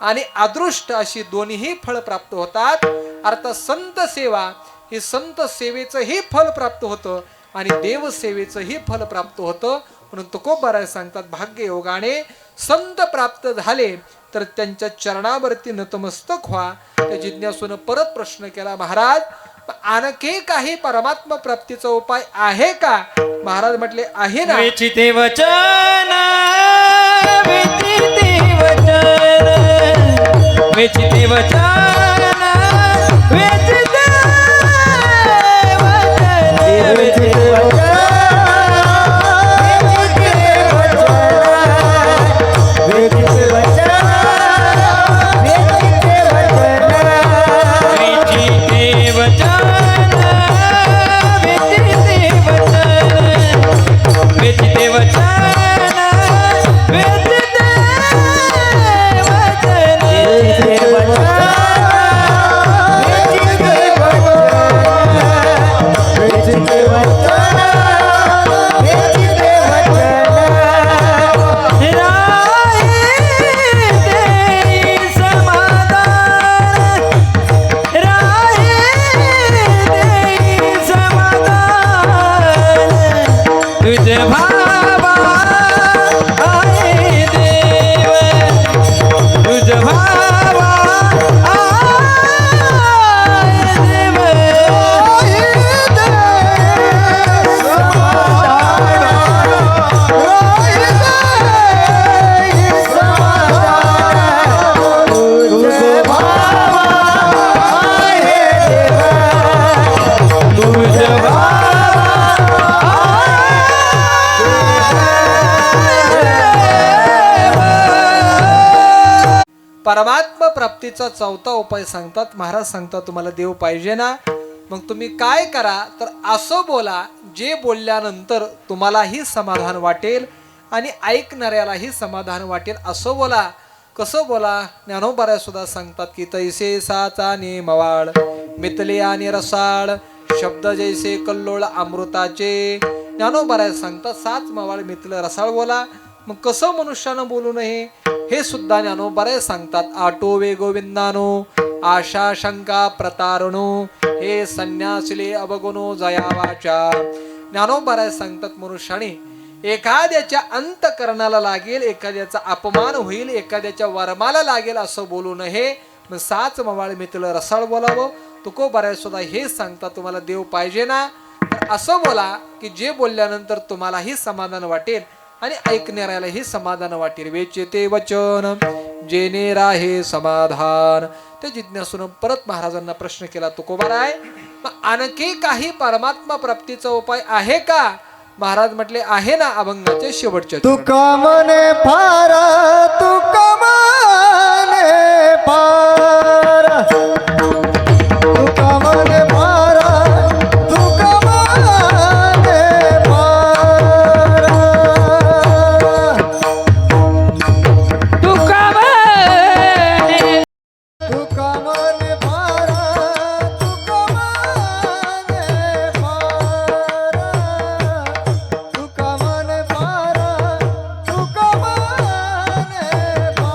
आणि अदृष्ट अशी दोन्ही फळ प्राप्त होतात. अर्थात संत सेवा ही संत सेवेचंही फळ प्राप्त होतं आणि देव सेवेचंही फळ प्राप्त होतं. म्हणून तुकोबाराय सांगतात भाग्य योगाने संत प्राप्त झाले तर त्यांच्या चरणावरती नतमस्तक व्हा. त्या जिज्ञासून परत प्रश्न केला, महाराज आणखी काही परमात्मा प्राप्तीचा उपाय आहे का? महाराज म्हटले आहे ना. विचिते वचन, विचिते वचन, विचिते वचन, विचिते वचन, विचिते वचन, परमात्मा प्राप्तीचा चौथा उपाय सांगतात. महाराज सांगतात तुम्हाला देव पाहिजे ना, मग तुम्ही काय करा तर असं बोला जे बोलल्यानंतर तुम्हालाही समाधान वाटेल आणि ऐकणाऱ्यालाही समाधान वाटेल असं बोला. कसं बोला? ज्ञानोबाऱ्या सुद्धा सांगतात की तैसे साचा नेमवाळ मितले आणि रसाळ शब्द जैसे कल्लोळ अमृताचे ज्ञानोबराय सांगतात साच मवाळ मितलं रसाळ बोला. मग कसं मनुष्यानं बोलू नये हे सुद्धा ज्ञानोबराय सांगतात. आटोवे गोविंदानो आशा शंका प्रतारणो हे संन्यासिले अवगुणो जया वाचा. ज्ञानोबराय सांगतात मनुष्याने एखाद्याच्या अंतकरणाला लागेल, एखाद्याचा अपमान होईल, एखाद्याच्या वर्माला लागेल असं बोलू नये. मग साच मवाळ मितलं रसाळ बोलावं. तुकोबाराय सुद्धा हे सांगतात तुम्हाला देव पाहिजे ना तर असं बोला की जे बोलल्यानंतर तुम्हालाही समाधान वाटेल आणि ऐकणाऱ्यालाही समाधान वाटेल. वेचेते वचन जेने राहे समाधान. ते जिज्ञासून परत महाराजांना प्रश्न केला तुकोबाराय मग आणखी काही परमात्मा प्राप्तीचा उपाय आहे का? महाराज म्हटले आहे ना अभंगाचे शेवटचे तुका मने फार तुका मने फार तुका मने फार तुका मने फार तुका म्हणे तुका मने फार तुका मने फार तुका मने फार तुका मने फार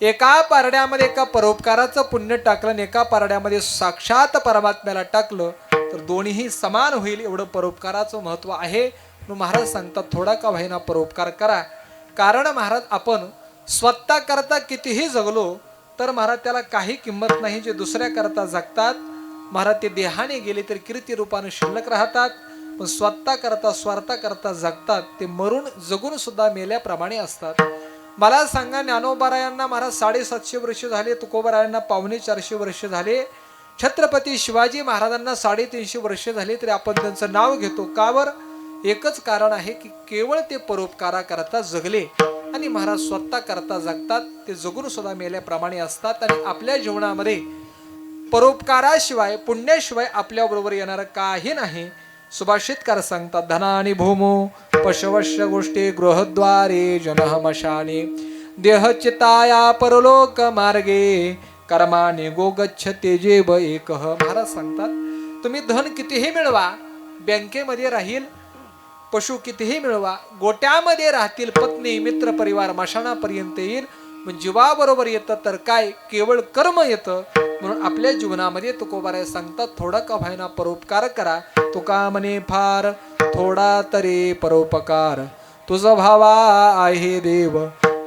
एका पारड्यामध्ये एका परोपकाराचं पुण्य टाकलं आणि एका पारड्यामध्ये साक्षात परमात्म्याला टाकलं तर दोन्हीही समान होईल एवढं परोपकाराचं महत्व आहे. म्हणून महाराज सांगतात थोडा का होईना परोपकार करा. कारण महाराज आपण स्वतः करता कितीही जगलो तर महाराज त्याला काही किंमत नाही. जे दुसऱ्या करता जगतात महाराज ते देहाने गेले तर कीर्ती रूपाने शिल्लक राहतात. पण स्वतः करता स्वार्थ करता जगतात ते मरून जगून सुद्धा मेल्याप्रमाणे असतात. मला सांगा ज्ञानोबारायांना महाराज 750 वर्ष झाले, तुकोबारायांना 450 वर्ष झाले, छत्रपती शिवाजी महाराजांना 350 वर्ष झाले तरी आपण त्यांचं नाव घेतो. का बर? एकच कारण आहे की केवळ ते परोपकारा करता जगले आणि महाराज स्वतः करता जगतात ते जगून सुद्धा मेल्याप्रमाणे असतात. आणि आपल्या जीवनामध्ये परोपकाराशिवाय पुण्याशिवाय आपल्या बरोबर येणार काही नाही. सुभाषितकार सांगतात धनानी भूमो पशवश्य गोष्टी गृहद्वारे जनहमशाने देहचिताया परलोक मार्गे कर्माने गोगच्छते जेव एकः. महाराज सांगतात तुम्ही धन कितीही मिळवा बँकेमध्ये राहील, पशु कितीही मिळवा, गोट्यामध्ये राहतील, पत्नी मित्र परिवार मशानापर्यंत येईल, पण जीवाबरोबर येतं तर काय केवळ कर्म येतं. म्हणून आपल्या जीवनामध्ये तुकोबाराय सांगतात थोडा का व्हायना परोपकार करा. तुका म्हणे फार थोडा तरी परोपकार, तुझ भावा आहे देव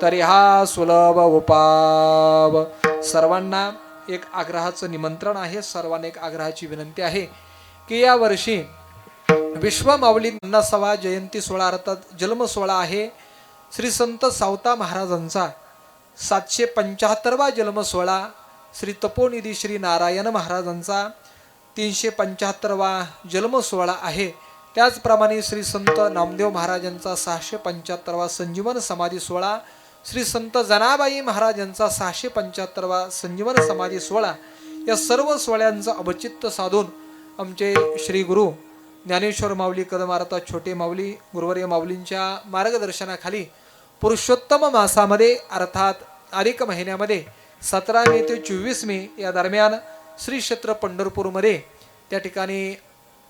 तरी हा सुलभ उपाव. सर्वांना एक आग्रहाचं निमंत्रण आहे, सर्वांना एक आग्रहाची विनंती आहे की या वर्षी विश्व माऊली 50वा जयंती सोहळा अर्थात जन्म सोहळा आहे. श्री संत सावता महाराजांचा 775वा जन्म सोहळा, श्री तपोनिधी श्री नारायण महाराजांचा 375वा जन्म सोहळा आहे. त्याचप्रमाणे श्री संत नामदेव महाराजांचा 675वा संजीवन समाधी सोहळा, श्री संत जनाबाई महाराजांचा 675वा संजीवन समाधी सोहळा. या सर्व सोहळ्यांचं अवचित्त साधून आमचे श्री गुरु ज्ञानेश्वर माऊली कदमार्था छोटे माऊली गुरुवर्य माऊलींच्या मार्गदर्शनाखाली पुरुषोत्तम मासामध्ये अर्थात अधिक महिन्यामध्ये 17 मे ते 24 मे या दरम्यान श्री क्षेत्र पंढरपूरमध्ये त्या ठिकाणी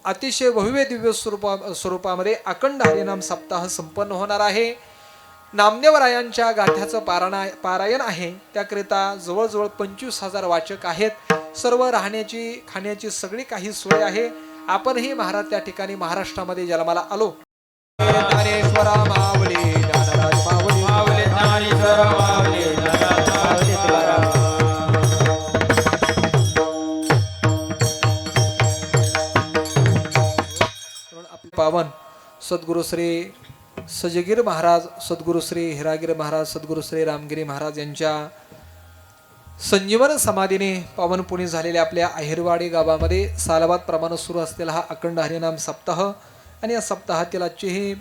अतिशय भव्य दिव्य स्वरूपामध्ये अखंड हरिनाम सप्ताह संपन्न होणार आहे. नामदेवरायांच्या गाथ्याचं पारायण आहे. त्याकरिता जवळजवळ 25,000 वाचक आहेत. सर्व राहण्याची खाण्याची सगळी काही सोय आहे. आपणही महाराज त्या ठिकाणी महाराष्ट्रामध्ये जन्माला आलो. ज्ञानेश्वरा माऊली ज्ञानराज माऊली माऊली ज्ञानेश्वर माऊली ज्ञानराज माऊली आपले पावन सद्गुरु श्री सजगीर महाराज, सद्गुरु श्री हिरागिरी महाराज, सद्गुरु श्री रामगिरी महाराज यांच्या संजीवन समाधीने पावन पुणे झालेल्या आपल्या अहिरवाडी गावामध्ये सालाबाद प्रमाणे सुरू असलेला हा अखंड हरिनाम सप्ताह आणि या सप्ताहातील आजची ही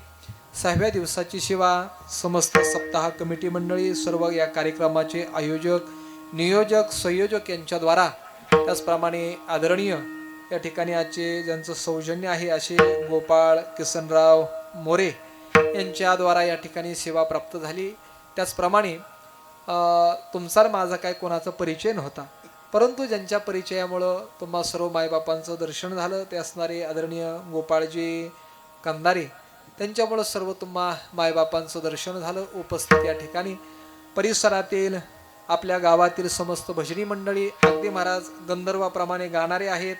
6व्या दिवसाची सेवा समस्त सप्ताह कमिटी मंडळी सर्व या कार्यक्रमाचे आयोजक नियोजक संयोजक यांच्याद्वारा त्याचप्रमाणे आदरणीय या ठिकाणी आजचे ज्यांचं सौजन्य आहे असे गोपाळ किसनराव मोरे यांच्याद्वारा या ठिकाणी सेवा प्राप्त झाली. त्याचप्रमाणे तुमचा माझा काय कोणाचा परिचय नव्हता, परंतु ज्यांच्या परिचयामुळं तुम्हा सर्व मायबापांचं दर्शन झालं ते असणारे आदरणीय गोपाळजी कंदारे त्यांच्यामुळं सर्व तुम्हा मायबापांचं दर्शन झालं. उपस्थित या ठिकाणी परिसरातील आपल्या गावातील समस्त भजनी मंडळी अगदी महाराज गंधर्वाप्रमाणे गाणारे आहेत,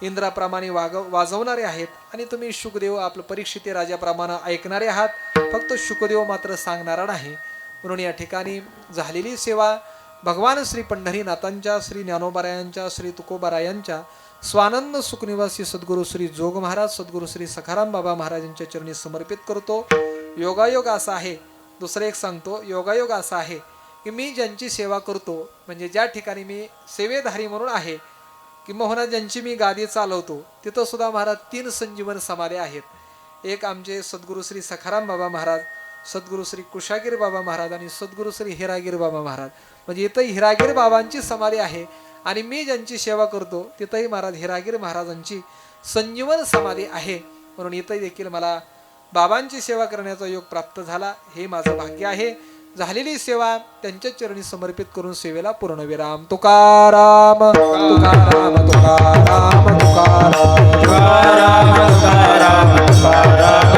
इंद्राप्रमाणे वाजवणारे आहेत आणि तुम्ही शुकदेव आपलं परीक्षित राजाप्रमाणे ऐकणारे आहात. फक्त शुकदेव मात्र सांगणारा नाही. म्हणून या ठिकाणी झालेली सेवा भगवान श्री पंढरीनाथांच्या, श्री ज्ञानोबारायांच्या, श्री तुकोबारायांच्या, स्वानंद सुखनिवासी सद्गुरू श्री जोग महाराज, सद्गुरू श्री सखाराम बाबा महाराजांच्या चरणी समर्पित करतो. योगायोग असा आहे, दुसरं एक सांगतो, योगायोग असा आहे की मी ज्यांची सेवा करतो म्हणजे ज्या ठिकाणी मी सेवेधारी म्हणून आहे किंवा ज्यांची मी गादी चालवतो तिथं सुद्धा महाराज 3 संजीवन समाध्या आहेत. एक आमचे सद्गुरू श्री सखाराम बाबा महाराज, सद्गुरू श्री कुशागिरी बाबा महाराज आणि सद्गुरू श्री हिरागिरी बाबा महाराज. म्हणजे इथं हिरागिरी बाबांची समाधी आहे आणि मी ज्यांची सेवा करतो तिथंही महाराज हिरागिरी महाराजांची संजीवन समाधी आहे. म्हणून इथंही देखील मला बाबांची सेवा करण्याचा योग प्राप्त झाला. हे माझं भाग्य आहे. झालेली सेवा त्यांच्या चरणी समर्पित करून सेवेला पूर्णविराम. तुकाराम तुकाराम तुकाराम तुकाराम तुकाराम तुकाराम तुकाराम